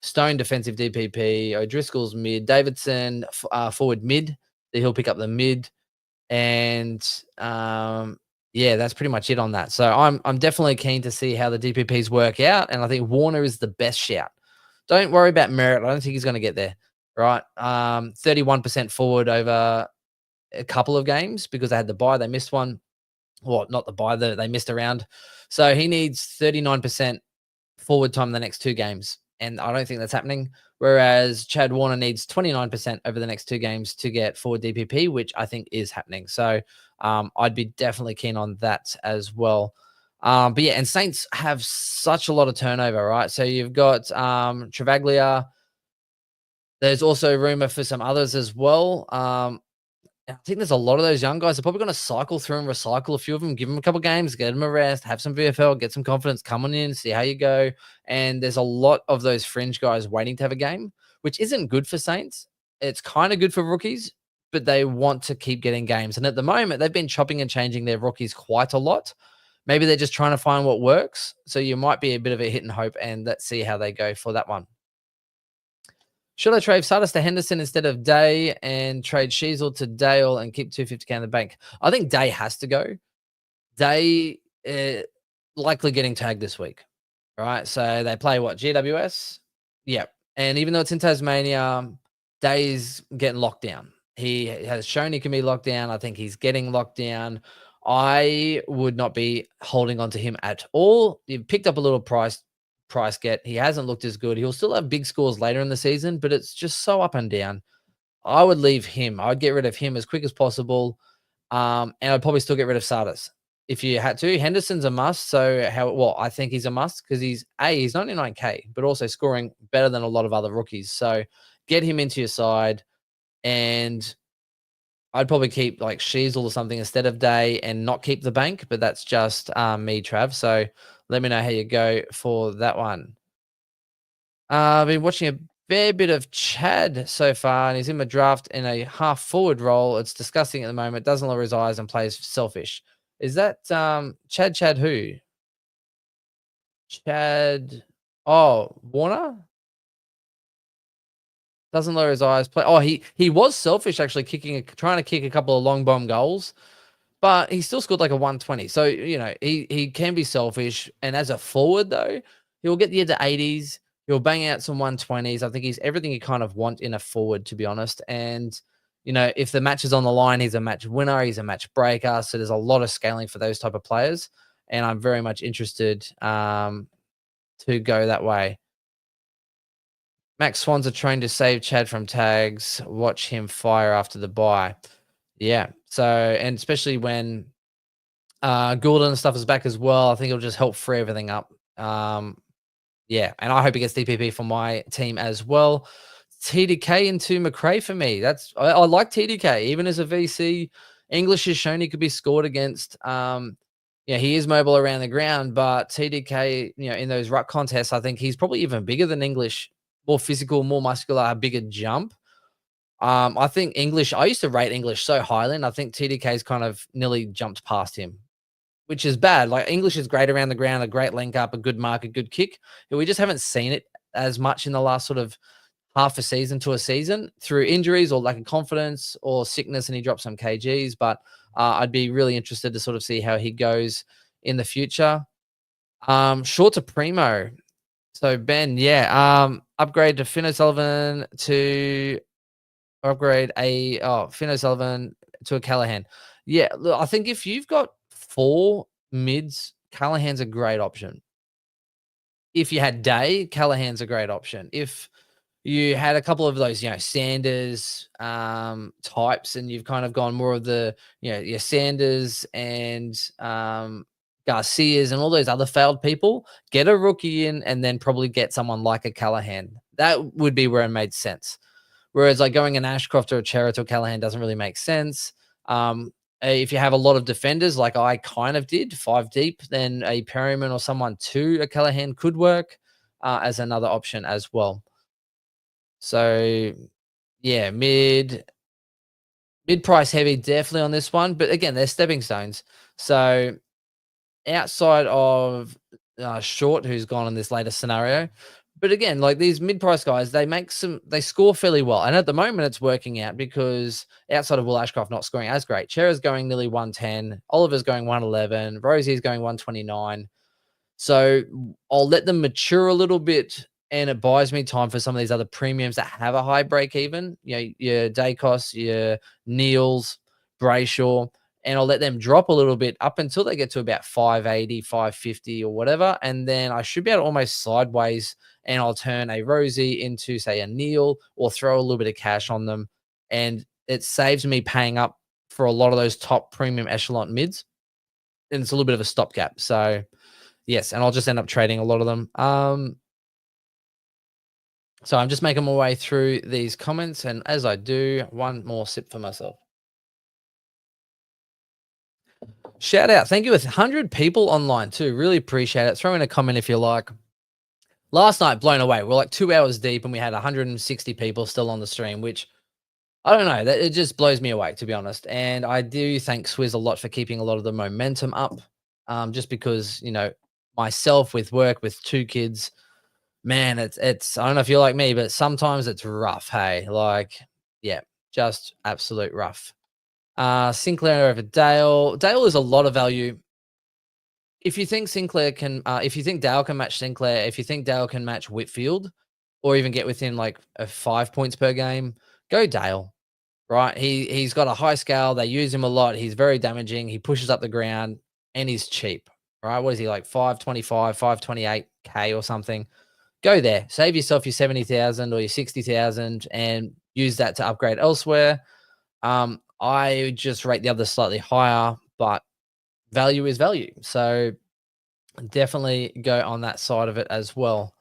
Stone defensive DPP. O'Driscoll's mid. Davidson forward mid. He'll pick up the mid. And yeah, that's pretty much it on that. So I'm definitely keen to see how the DPPs work out, and I think Warner is the best shout. Don't worry about Merritt. I don't think he's going to get there. Right, 31% forward over a couple of games because they had the bye. They missed one. Well, not the bye. They missed a round. So he needs 39% forward time the next 2 games, and I don't think that's happening. Whereas Chad Warner needs 29% over the next 2 games to get forward DPP, which I think is happening. So I'd be definitely keen on that as well. But yeah, and Saints have such a lot of turnover, right? So you've got Travaglia. There's also rumor for some others as well. I think there's a lot of those young guys are probably going to cycle through and recycle a few of them, give them a couple games, get them a rest, have some VFL, get some confidence, come on in, see how you go. And there's a lot of those fringe guys waiting to have a game, which isn't good for Saints. It's kind of good for rookies, but they want to keep getting games. And at the moment, they've been chopping and changing their rookies quite a lot. Maybe they're just trying to find what works. So you might be a bit of a hit and hope, and let's see how they go for that one. Should I trade Sardis to Henderson instead of Day and trade Sheasel to Dale and keep 250K in the bank? I think Day has to go. Day likely getting tagged this week, right? So they play what, GWS? Yeah. And even though it's in Tasmania, Day's getting locked down. He has shown he can be locked down. I think he's getting locked down. I would not be holding on to him at all. You've picked up a little price get. He hasn't looked as good. He'll still have big scores later in the season, but it's just so up and down. I would leave him. I'd get rid of him as quick as possible. And I'd probably still get rid of Sardis if you had to. Henderson's a must. So I think he's a must because he's 99K, but also scoring better than a lot of other rookies. So get him into your side, and I'd probably keep like Sheasel or something instead of Day and not keep the bank, but that's just me, Trav. So let me know how you go for that one. I've been watching a fair bit of Chad so far, and he's in my draft in a half forward role. It's disgusting at the moment. Doesn't lower his eyes and plays selfish. Is that Chad who? Chad. Oh, Warner? Doesn't lower his eyes. He was selfish actually, trying to kick a couple of long bomb goals, but he still scored like a 120. So he can be selfish, and as a forward though, he'll get the 80s. He'll bang out some 120s. I think he's everything you kind of want in a forward, to be honest. And if the match is on the line, he's a match winner. He's a match breaker. So there's a lot of scaling for those type of players, and I'm very much interested to go that way. Max Swans are trained to save Chad from tags. Watch him fire after the bye. Yeah. So, and especially when Goulden and stuff is back as well, I think it'll just help free everything up. Yeah. And I hope he gets DPP for my team as well. TDK into McRae for me. I like TDK, even as a VC. English has shown he could be scored against. He is mobile around the ground, but TDK, in those ruck contests, I think he's probably even bigger than English. More physical, more muscular, a bigger jump. I think I used to rate English so highly, and I think TDK's kind of nearly jumped past him, which is bad. Like, English is great around the ground, a great link up, a good mark, a good kick. But we just haven't seen it as much in the last sort of half a season to a season through injuries or lack of confidence or sickness, and he dropped some kgs. But I'd be really interested to sort of see how he goes in the future. Short to Primo. So Ben, upgrade to Finn O'Sullivan to Finn O'Sullivan to a Callahan. Yeah, look, I think if you've got 4 mids, Callahan's a great option. If you had Day, Callahan's a great option. If you had a couple of those, Sanders types, and you've kind of gone more of the, your Sanders and Garcias and all those other failed people, get a rookie in and then probably get someone like a Callahan. That would be where it made sense. Whereas like going an Ashcroft or a Chera or Callahan doesn't really make sense. If you have a lot of defenders, like I kind of did, 5 deep, then a Perryman or someone to a Callahan could work as another option as well. So yeah, mid price heavy definitely on this one, but again, they're stepping stones. So outside of Short, who's gone in this latest scenario, but again, like these mid price guys, they score fairly well, and at the moment it's working out because outside of Will Ashcroft not scoring as great, Chera's going nearly 110, Oliver's going 111, Rosie's going 129. So I'll let them mature a little bit, and it buys me time for some of these other premiums that have a high break even. Your Dacos, your Neils, Brayshaw, and I'll let them drop a little bit up until they get to about 580, 550 or whatever. And then I should be able to almost sideways, and I'll turn a Rosie into, say, a Neil, or throw a little bit of cash on them. And it saves me paying up for a lot of those top premium echelon mids. And it's a little bit of a stopgap. So yes, and I'll just end up trading a lot of them. So I'm just making my way through these comments, and as I do, one more sip for myself. Shout out. Thank you. 100 people online too. Really appreciate it. Throw in a comment if you like. Last night, blown away. We're like 2 hours deep and we had 160 people still on the stream, which I don't know. That it just blows me away, to be honest. And I do thank Swizz a lot for keeping a lot of the momentum up. Just because, myself with work with 2 kids, man, it's I don't know if you're like me, but sometimes it's rough. Hey, like, yeah, just absolute rough. Sinclair over Dale. Dale is a lot of value. If you think if you think Dale can match Sinclair, if you think Dale can match Whitfield, or even get within like a 5 points per game, go Dale. Right? He's got a high scale. They use him a lot. He's very damaging. He pushes up the ground, and he's cheap. Right? What is he like? 525, 528K or something. Go there. Save yourself your 70,000 or your 60,000 and use that to upgrade elsewhere. I just rate the others slightly higher, but value is value. So definitely go on that side of it as well.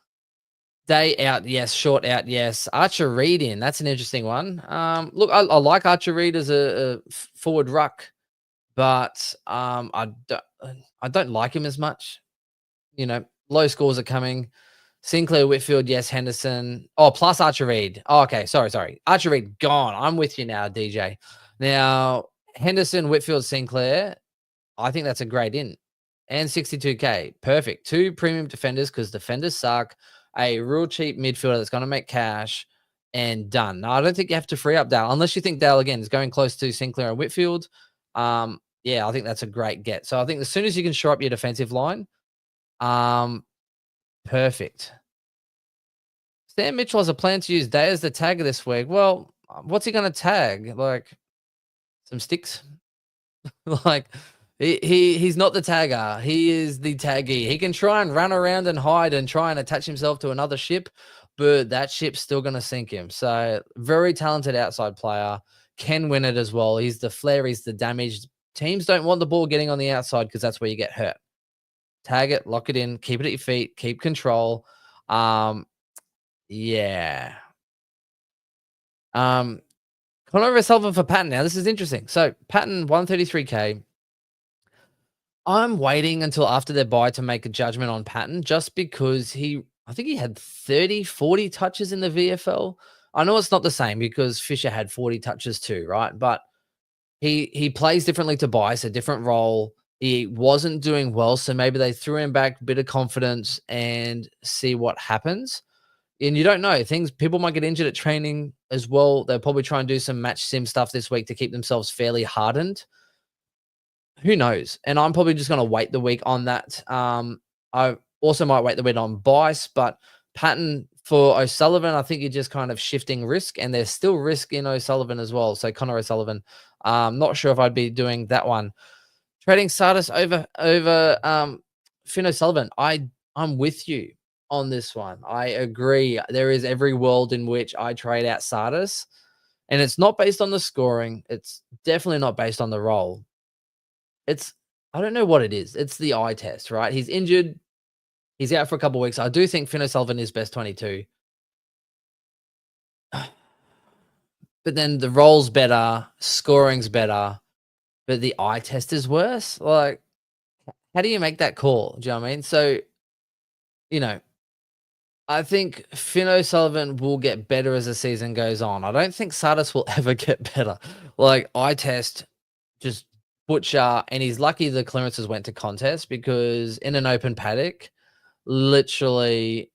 Day out, yes. Short out, yes. Archer Reed in. That's an interesting one. Look, I like Archer Reed as a forward ruck, but I don't like him as much. Low scores are coming. Sinclair, Whitfield, yes. Henderson. Oh, plus Archer Reed. Oh, okay, sorry. Archer Reed gone. I'm with you now, DJ. Now Henderson, Whitfield, Sinclair. I think that's a great in. And 62K. Perfect. 2 premium defenders because defenders suck. A real cheap midfielder that's going to make cash, and done. Now, I don't think you have to free up Dale unless you think Dale, again, is going close to Sinclair and Whitfield. I think that's a great get. So I think as soon as you can shore up your defensive line, perfect. Sam Mitchell has a plan to use Day as the tagger this week. Well, what's he going to tag? Like some sticks? Like he's not the tagger. He is the taggy. He can try and run around and hide and try and attach himself to another ship, but that ship's still going to sink him. So very talented outside player. Can win it as well. He's the flair. He's the damage. Teams don't want the ball getting on the outside because that's where you get hurt. Tag it, lock it in, keep it at your feet, keep control. Yeah. Conor Sullivan for Patton. Now, this is interesting. So Patton, 133K. I'm waiting until after their bye to make a judgment on Patton, just because I think he had 30, 40 touches in the VFL. I know it's not the same because Fisher had 40 touches too, right? But he plays differently to Bice, a different role. He wasn't doing well, so maybe they threw him back, a bit of confidence, and see what happens. And you don't know. People might get injured at training as well. They'll probably try and do some match sim stuff this week to keep themselves fairly hardened. Who knows? And I'm probably just going to wait the week on that. Also might weight the win on Bice, but Patton for O'Sullivan, I think you're just kind of shifting risk, and there's still risk in O'Sullivan as well. So Connor O'Sullivan, not sure if I'd be doing that one. Trading Sardis over Finn O'Sullivan. I'm with you on this one. I agree. There is every world in which I trade out Sardis, and it's not based on the scoring. It's definitely not based on the role. It's I don't know what it is. It's the eye test, right? He's injured. He's out for a couple of weeks. I do think Finn O'Sullivan is best 22. But then the role's better, scoring's better, but the eye test is worse. Like, how do you make that call? Do you know what I mean? So, you know, I think Finn O'Sullivan will get better as the season goes on. I don't think Sardis will ever get better. Like, eye test, just butcher, and he's lucky the clearances went to contest because in an open paddock, literally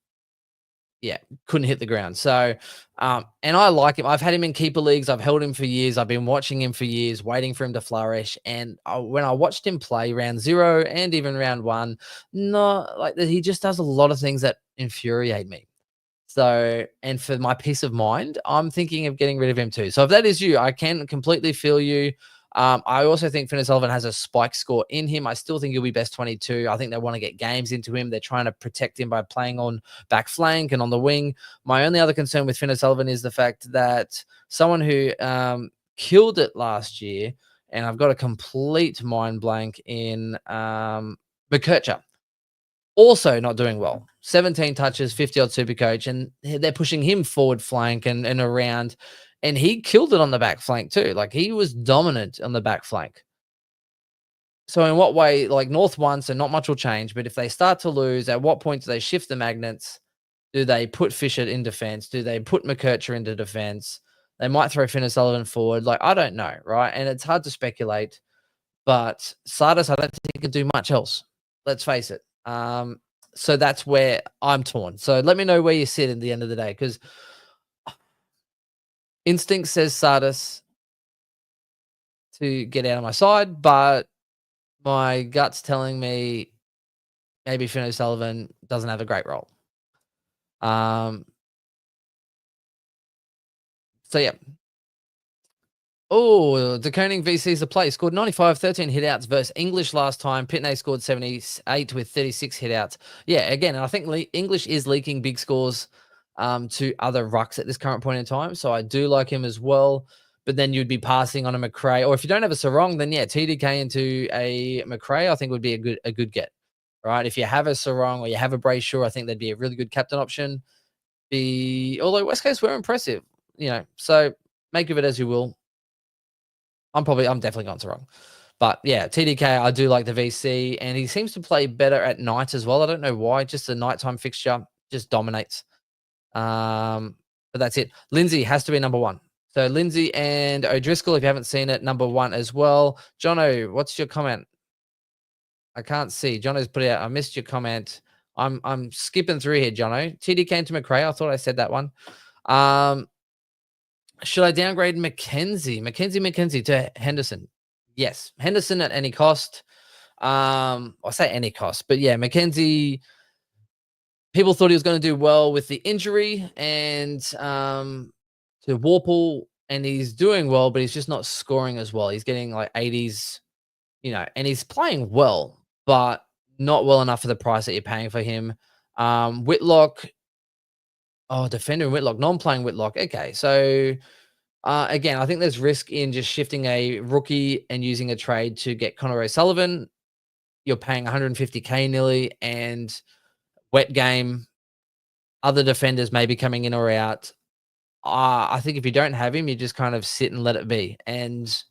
yeah, couldn't hit the ground. So, and I like him. I've had him in keeper leagues. I've held him for years. I've been watching him for years, waiting for him to flourish. And when I watched him play round 0 and even round 1, no, like he just does a lot of things that infuriate me. So, and for my peace of mind, I'm thinking of getting rid of him too. So if that is you, I can completely feel you. I also think Finn Sullivan has a spike score in him. I still think he'll be best 22. I think they want to get games into him. They're trying to protect him by playing on back flank and on the wing. My only other concern with Finn Sullivan is the fact that someone who killed it last year, and I've got a complete mind blank in McKercher, also not doing well. 17 touches, 50 odd Supercoach, and they're pushing him forward flank and around. And he killed it on the back flank too. Like he was dominant on the back flank. So in what way, like North won, so not much will change. But if they start to lose, at what point do they shift the magnets? Do they put Fisher in defense? Do they put McKercher into defense? They might throw Finn Sullivan forward. Like, I don't know, right? And it's hard to speculate. But Sardis, I don't think he can do much else. Let's face it. So that's where I'm torn. So let me know where you sit at the end of the day, because instinct says Sardis to get out of my side, but my gut's telling me maybe Finn O'Sullivan doesn't have a great role. So yeah. Oh, the Koenig VC's a play. Scored 95, 13 hitouts versus English last time. Pitney scored 78 with 36 hitouts. Yeah, again, I think English is leaking big scores to other rucks at this current point in time. So I do like him as well. But then you'd be passing on a McRae. Or if you don't have a Sarong, then yeah, TDK into a McRae, I think would be a good get. Right? If you have a Sarong or you have a Brayshaw, I think that'd be a really good captain option. Although West Coast were impressive, so make of it as you will. I'm definitely going Sarong. But yeah, TDK, I do like the VC, and he seems to play better at night as well. I don't know why, just the nighttime fixture just dominates. But that's it. Lindsay has to be number 1. So Lindsay and O'Driscoll, if you haven't seen it, number 1 as well. Jono, what's your comment? I can't see. Jono's put it out. I missed your comment. I'm skipping through here, Jono. TDK into McRae. I thought I said that one. Should I downgrade McKenzie to Henderson? Yes. Henderson at any cost. I say any cost, but yeah, McKenzie, people thought he was going to do well with the injury and to Warple, and he's doing well, but he's just not scoring as well. He's getting like 80s, and he's playing well, but not well enough for the price that you're paying for him. Whitlock, defender in Whitlock, non-playing Whitlock. Okay, so again, I think there's risk in just shifting a rookie and using a trade to get Connor O'Sullivan. You're paying 150K nearly, and wet game, other defenders may be coming in or out. I think if you don't have him, you just kind of sit and let it be. And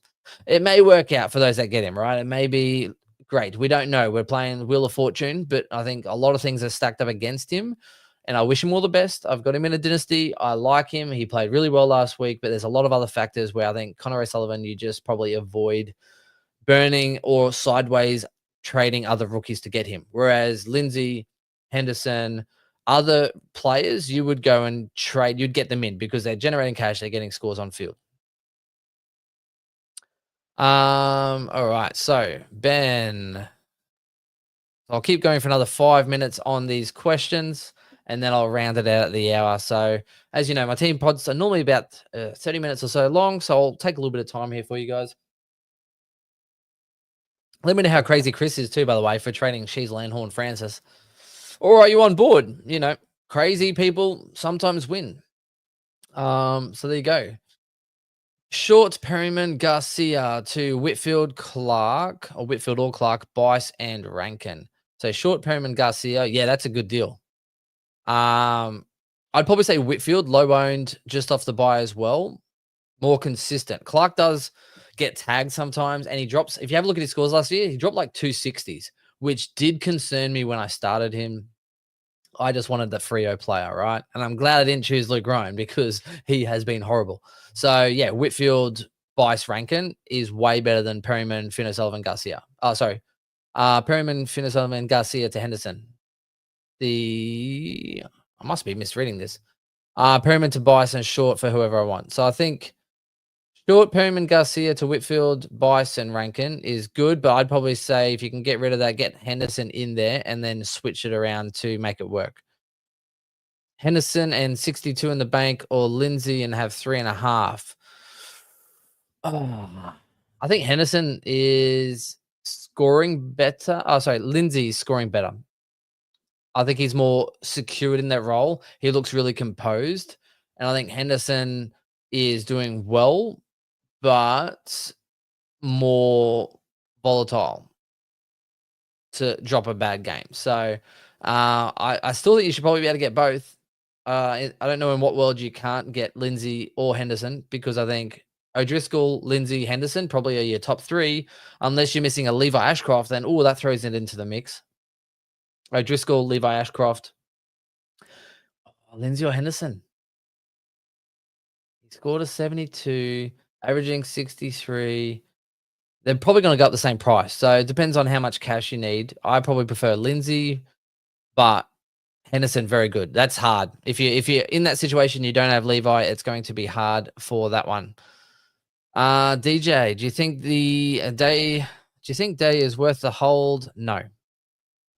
it may work out for those that get him, right? It may be great. We don't know. We're playing Wheel of Fortune, but I think a lot of things are stacked up against him. And I wish him all the best. I've got him in a dynasty. I like him. He played really well last week, but there's a lot of other factors where I think Connor O'Sullivan, you just probably avoid burning or sideways trading other rookies to get him. Whereas Lindsay, Henderson, other players, you would go and trade. You'd get them in because they're generating cash. They're getting scores on field. All right. So Ben, I'll keep going for another 5 minutes on these questions, and then I'll round it out at the hour. So, as you know, my team pods are normally about 30 minutes or so long. So I'll take a little bit of time here for you guys. Let me know how crazy Chris is too, by the way, for trading She's Landhorn Francis. Or are you on board? Crazy people sometimes win. So there you go. Short Perryman Garcia to Whitfield Clark, or Whitfield or Clark, Bice and Rankin. So short Perryman Garcia, yeah, that's a good deal. I'd probably say Whitfield, low owned, just off the buy as well. More consistent. Clark does get tagged sometimes, and he drops. If you have a look at his scores last year, he dropped like 260s, which did concern me when I started him. I just wanted the Frio player, right? And I'm glad I didn't choose Luke Ryan because he has been horrible. So yeah, Whitfield, Bice, Rankin is way better than Perryman, Finn O'Sullivan, Garcia. Oh, sorry. Perryman, Finn O'Sullivan, Garcia to Henderson. I must be misreading this. Perryman to Bice and short for whoever I want. So I think short Perryman, Garcia to Whitfield, Bice and Rankin is good, but I'd probably say if you can get rid of that, get Henderson in there and then switch it around to make it work. Henderson and 62 in the bank, or Lindsay and have 3.5. Oh, I think Henderson is scoring better. Oh, sorry, Lindsay's scoring better. I think he's more secured in that role. He looks really composed. And I think Henderson is doing well, but more volatile to drop a bad game. So I still think you should probably be able to get both. I don't know in what world you can't get Lindsay or Henderson, because I think O'Driscoll, Lindsay, Henderson probably are your top three, unless you're missing a Levi Ashcroft. Then that throws it into the mix. O'Driscoll, Levi Ashcroft, Lindsay or Henderson. He scored a 72, averaging 63. They're probably going to go up the same price. So it depends on how much cash you need. I probably prefer Lindsay, but Henderson, very good. That's hard. If you're in that situation, you don't have Levi, it's going to be hard for that one. DJ, do you think Day is worth the hold? No.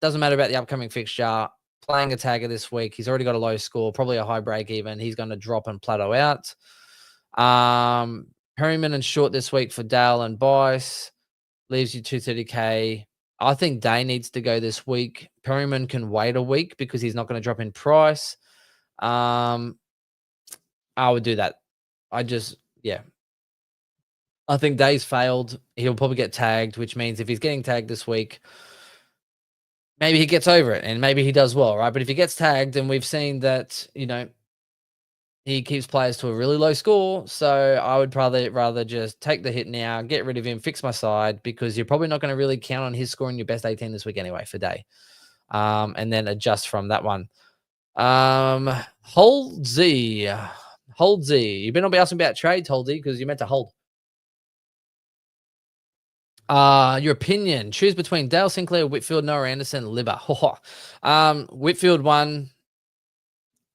Doesn't matter about the upcoming fixture. Playing a tagger this week, he's already got a low score, probably a high break even. He's going to drop and plateau out. Perryman and short this week for Dale and Bice leaves you 230k. I think Day needs to go this week. Perryman can wait a week because he's not going to drop in price. I would do that. I think Day's failed. He'll probably get tagged, which means if he's getting tagged this week, maybe he gets over it and maybe he does well, right? But if he gets tagged, and we've seen that, he keeps players to a really low score. So I would rather just take the hit now, get rid of him, fix my side, because you're probably not going to really count on his scoring your best 18 this week anyway for Day. And then adjust from that one. Hold Z. You better not be asking about trades, Hold Z, because you meant to hold. Your opinion. Choose between Dale Sinclair, Whitfield, Noah Anderson, Libba. Whitfield 1.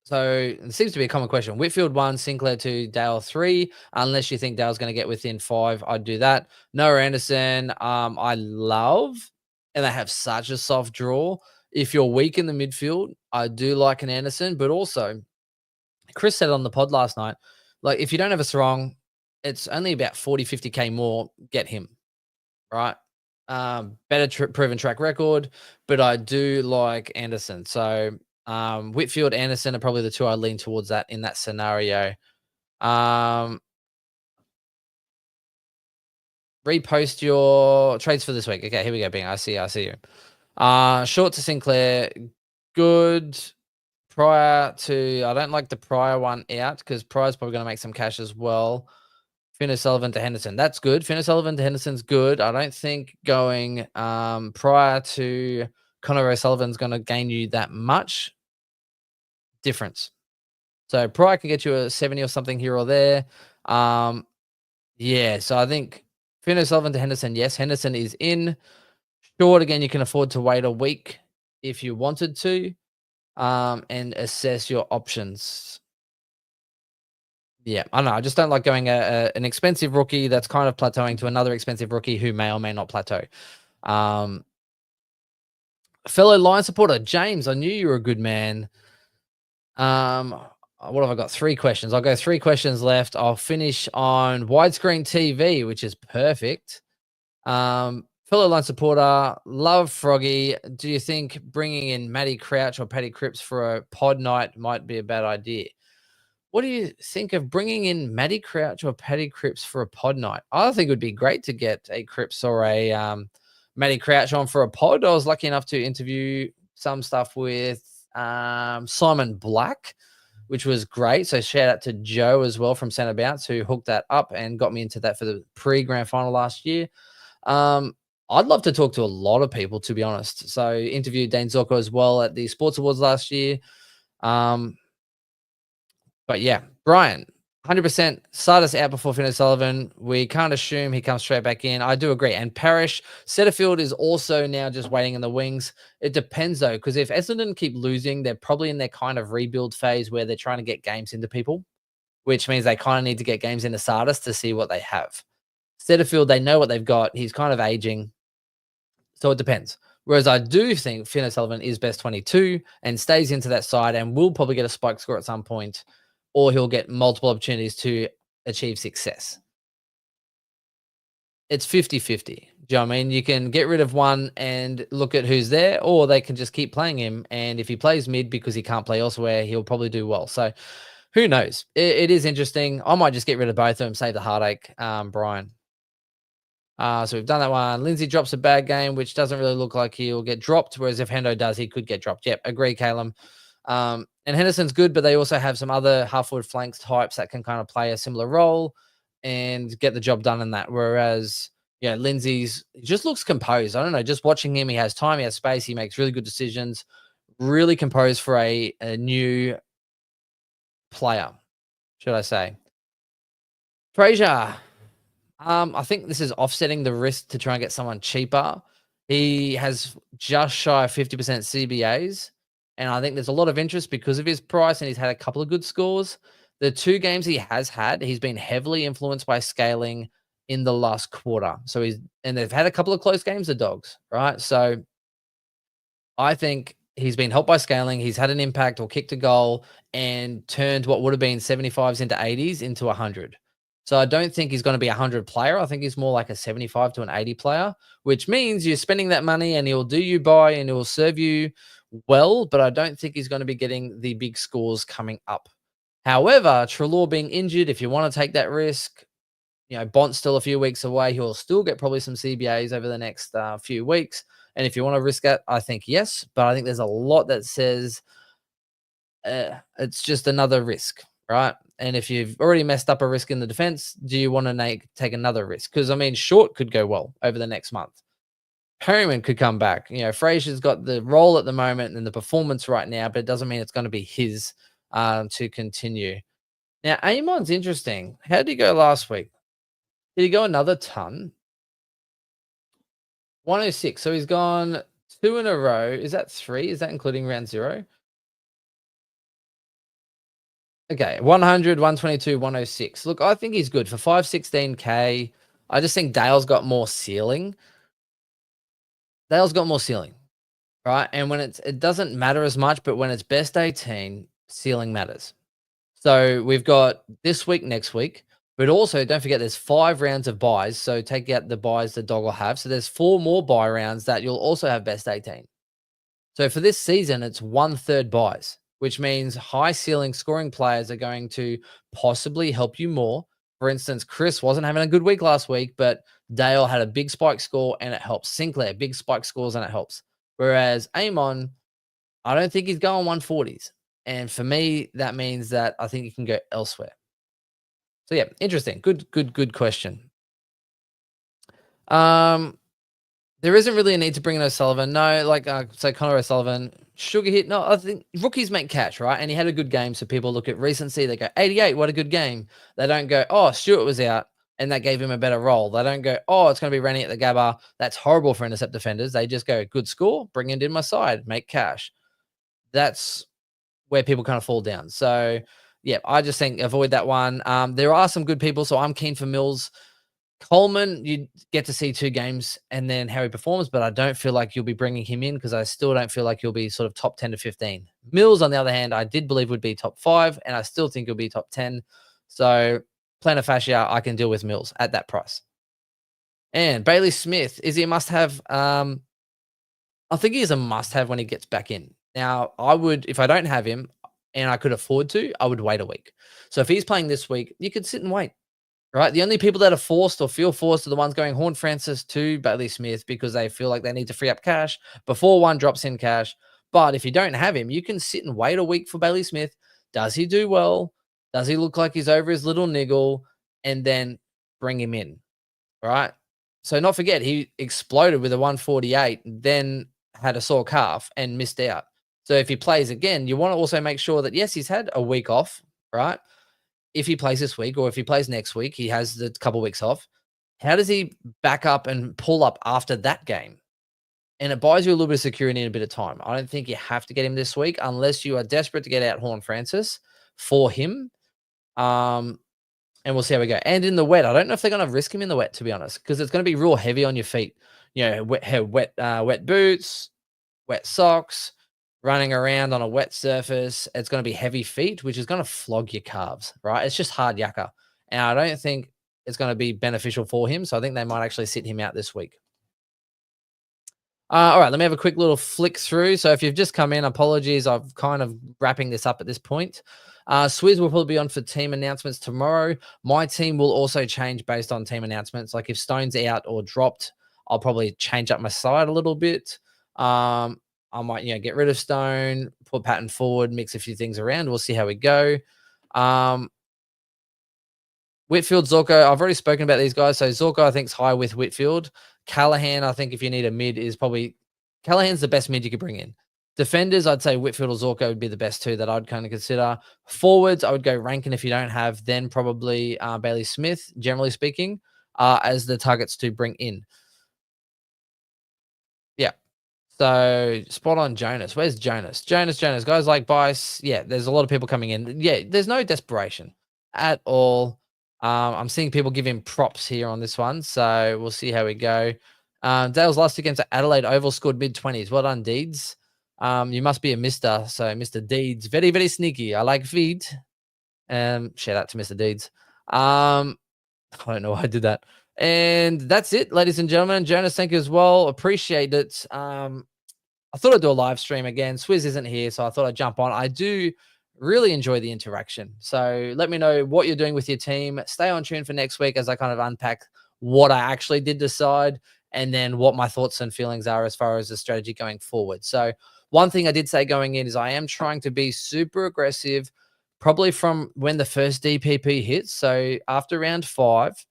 So it seems to be a common question. Whitfield 1, Sinclair 2, Dale 3. Unless you think Dale's going to get within 5, I'd do that. Noah Anderson, I love, and they have such a soft draw. If you're weak in the midfield, I do like an Anderson, but also Chris said on the pod last night, like, if you don't have a Sarong, it's only about 40, 50k more, get him, right? Better proven track record, but I do like Anderson. So Whitfield, Anderson are probably the two I lean towards that in that scenario. Repost your trades for this week. Okay, here we go, Bing. I see you. Short to Sinclair, good. Prior to, I don't like the Prior one out because Prior's probably going to make some cash as well. Finn O'Sullivan to Henderson. That's good. Finn O'Sullivan to Henderson's good. I don't think going Prior to Connor O'Sullivan's going to gain you that much difference. So Prior can get you a 70 or something here or there. Yeah, so I think Finn O'Sullivan to Henderson, yes. Henderson is in. Short, again, you can afford to wait a week if you wanted to, and assess your options. Yeah, I don't know. I just don't like going an expensive rookie that's kind of plateauing to another expensive rookie who may or may not plateau. Fellow Lion supporter, James, I knew you were a good man. Um, what have I got? 3 questions. I'll go 3 questions left. I'll finish on widescreen TV, which is perfect. Fellow Line supporter, love Froggy. Do you think bringing in Matty Crouch or Paddy Cripps for a pod night might be a bad idea? What do you think of bringing in Matty Crouch or Paddy Cripps for a pod night? I think it would be great to get a Cripps or a Matty Crouch on for a pod. I was lucky enough to interview some stuff with Simon Black, which was great. So shout out to Joe as well from Centre Bounce who hooked that up and got me into that for the pre-grand final last year. I'd love to talk to a lot of people, to be honest. So interviewed Dane Zorko as well at the Sports Awards last year. But yeah, Brian, 100% Sardis out before Finn Sullivan. We can't assume he comes straight back in. I do agree. And Parrish, Setterfield is also now just waiting in the wings. It depends though, because if Essendon keep losing, they're probably in their kind of rebuild phase where they're trying to get games into people, which means they kind of need to get games into Sardis to see what they have. Setterfield, they know what they've got. He's kind of aging. So it depends. Whereas I do think Finn Sullivan is best 22 and stays into that side and will probably get a spike score at some point, or he'll get multiple opportunities to achieve success. It's 50-50. Do you know what I mean? You can get rid of one and look at who's there, or they can just keep playing him. And if he plays mid because he can't play elsewhere, he'll probably do well. So who knows? It is interesting. I might just get rid of both of them, save the heartache, Brian. So we've done that one. Lindsay drops a bad game, which doesn't really look like he'll get dropped. Whereas if Hendo does, he could get dropped. Yep, agree, Calum. And Henderson's good, but they also have some other half-forward flanks types that can kind of play a similar role and get the job done in that. Whereas, yeah, Lindsay's he just looks composed. I don't know. Just watching him, he has time, he has space, he makes really good decisions. Really composed for a new player, should I say? Fraser. I think this is offsetting the risk to try and get someone cheaper. He has just shy of 50% CBAs, and I think there's a lot of interest because of his price, and he's had a couple of good scores. The 2 games he has had, he's been heavily influenced by scaling in the last quarter. So they've had a couple of close games, the Dogs, right? So I think he's been helped by scaling. He's had an impact or kicked a goal and turned what would have been 75s into 80s into 100. So I don't think he's going to be a 100 player. I think he's more like a 75 to an 80 player, which means you're spending that money and he'll do you by and he'll serve you well, but I don't think he's going to be getting the big scores coming up. However, Treloar being injured, if you want to take that risk, Bont's still a few weeks away. He'll still get probably some CBAs over the next few weeks. And if you want to risk it, I think yes. But I think there's a lot that says it's just another risk, right? And if you've already messed up a risk in the defense, do you want to take another risk? Because, I mean, Short could go well over the next month. Perryman could come back. Fraser's got the role at the moment and the performance right now, but it doesn't mean it's going to be his to continue. Now, Amon's interesting. How did he go last week? Did he go another ton? 106. So he's gone 2 in a row. Is that 3? Is that including round 0? Okay, 100, 122, 106. Look, I think he's good for 516K. I just think Dale's got more ceiling. Dale's got more ceiling, right? And when it doesn't matter as much, but when it's best 18, ceiling matters. So we've got this week, next week, but also don't forget there's 5 rounds of buys. So take out the buys the Dog will have. So there's 4 more buy rounds that you'll also have best 18. So for this season, it's 1/3 buys, which means high ceiling scoring players are going to possibly help you more. For instance, Chris wasn't having a good week last week, but Dale had a big spike score and it helps. Sinclair, big spike scores and it helps. Whereas Amon, I don't think he's going 140s. And for me, that means that I think he can go elsewhere. So yeah, interesting. Good question. There isn't really a need to bring in O'Sullivan. No, like say Connor O'Sullivan, sugar hit. No, I think rookies make catch, right? And he had a good game. So people look at recency, they go 88, what a good game. They don't go, oh, Stewart was out and that gave him a better role. They don't go, oh, it's going to be Rennie at the Gabba. That's horrible for intercept defenders. They just go, good score, bring it in my side, make cash. That's where people kind of fall down. So yeah, I just think avoid that one. There are some good people. So I'm keen for Mills. Coleman, you get to see 2 games and then how he performs, but I don't feel like you'll be bringing him in because I still don't feel like he'll be sort of top 10 to 15. Mills, on the other hand, I did believe would be top 5, and I still think he'll be top 10. So, plantar fascia, I can deal with Mills at that price. And Bailey Smith, is he a must-have? I think he is a must-have when he gets back in. Now, I would, if I don't have him and I could afford to, I would wait a week. So if he's playing this week, you could sit and wait. Right? The only people that are forced or feel forced are the ones going Horn Francis to Bailey Smith because they feel like they need to free up cash before one drops in cash. But if you don't have him, you can sit and wait a week for Bailey Smith. Does he do well? Does he look like he's over his little niggle? And then bring him in. Right? So not forget, he exploded with a 148, then had a sore calf and missed out. So if he plays again, you want to also make sure that, yes, he's had a week off, right? If he plays this week or if he plays next week, he has the couple weeks off. How does he back up and pull up after that game? And it buys you a little bit of security and a bit of time. I don't think you have to get him this week unless you are desperate to get out Horn Francis for him. And we'll see how we go. And in the wet, I don't know if they're going to risk him in the wet, to be honest, because it's going to be real heavy on your feet. You know, wet boots, wet socks, running around on a wet surface. It's going to be heavy feet, which is going to flog your calves, right? It's just hard yakka. And I don't think it's going to be beneficial for him. So I think they might actually sit him out this week. All right, let me have a quick little flick through. So if you've just come in, apologies. I'm kind of wrapping this up at this point. Swizz will probably be on for team announcements tomorrow. My team will also change based on team announcements. Like if Stone's out or dropped, I'll probably change up my side a little bit. I might, get rid of Stone, put Patton forward, mix a few things around. We'll see how we go. Whitfield, Zorko, I've already spoken about these guys. So Zorko, I think, is high with Whitfield. Callahan, I think if you need a mid, is probably Callahan's the best mid you could bring in. Defenders, I'd say Whitfield or Zorko would be the best two that I'd kind of consider. Forwards, I would go Rankin if you don't have, then probably Bailey Smith, generally speaking, as the targets to bring in. Yeah. So spot on Jonas. Where's Jonas? Jonas. Guys like Bice. Yeah, there's a lot of people coming in. Yeah, there's no desperation at all. I'm seeing people give him props here on this one, so we'll see how we go. Dale's last against Adelaide Oval scored mid-20s. Well done, Deeds. You must be a Mr. So Mr. Deeds, very, very sneaky. I like feet. Shout out to Mr. Deeds. I don't know why I did that. And that's it, ladies and gentlemen. Jonas, thank you as well. Appreciate it. I thought I'd do a live stream again. Swizz isn't here, so I thought I'd jump on. I do really enjoy the interaction. So let me know what you're doing with your team. Stay on tune for next week as I kind of unpack what I actually did decide and then what my thoughts and feelings are as far as the strategy going forward. So one thing I did say going in is I am trying to be super aggressive, probably from when the first DPP hits. So after round 5,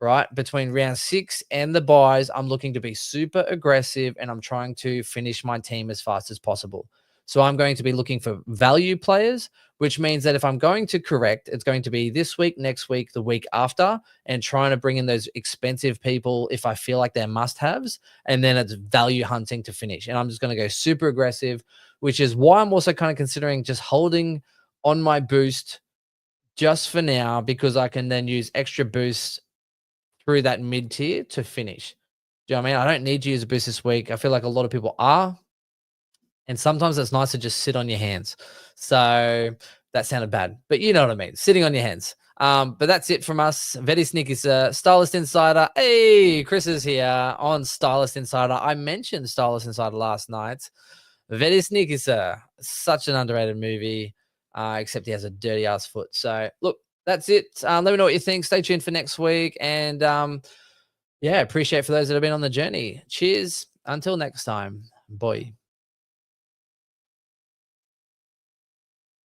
right, between round 6 and the buys, I'm looking to be super aggressive and I'm trying to finish my team as fast as possible. So I'm going to be looking for value players, which means that if I'm going to correct, it's going to be this week, next week, the week after, and trying to bring in those expensive people if I feel like they're must-haves, and then it's value hunting to finish. And I'm just going to go super aggressive, which is why I'm also kind of considering just holding on my boost just for now, because I can then use extra boosts through that mid-tier to finish. Do you know what I mean? I don't need to use a boost this week. I feel like a lot of people are. And sometimes it's nice to just sit on your hands. So that sounded bad, but you know what I mean. Sitting on your hands. But that's it from us. Very sneaky, sir. Stylist Insider. Hey, Chris is here on Stylist Insider. I mentioned Stylist Insider last night. Very sneaky, sir. Such an underrated movie, except he has a dirty ass foot. So look, that's it. Let me know what you think. Stay tuned for next week. And appreciate for those that have been on the journey. Cheers. Until next time. Boy.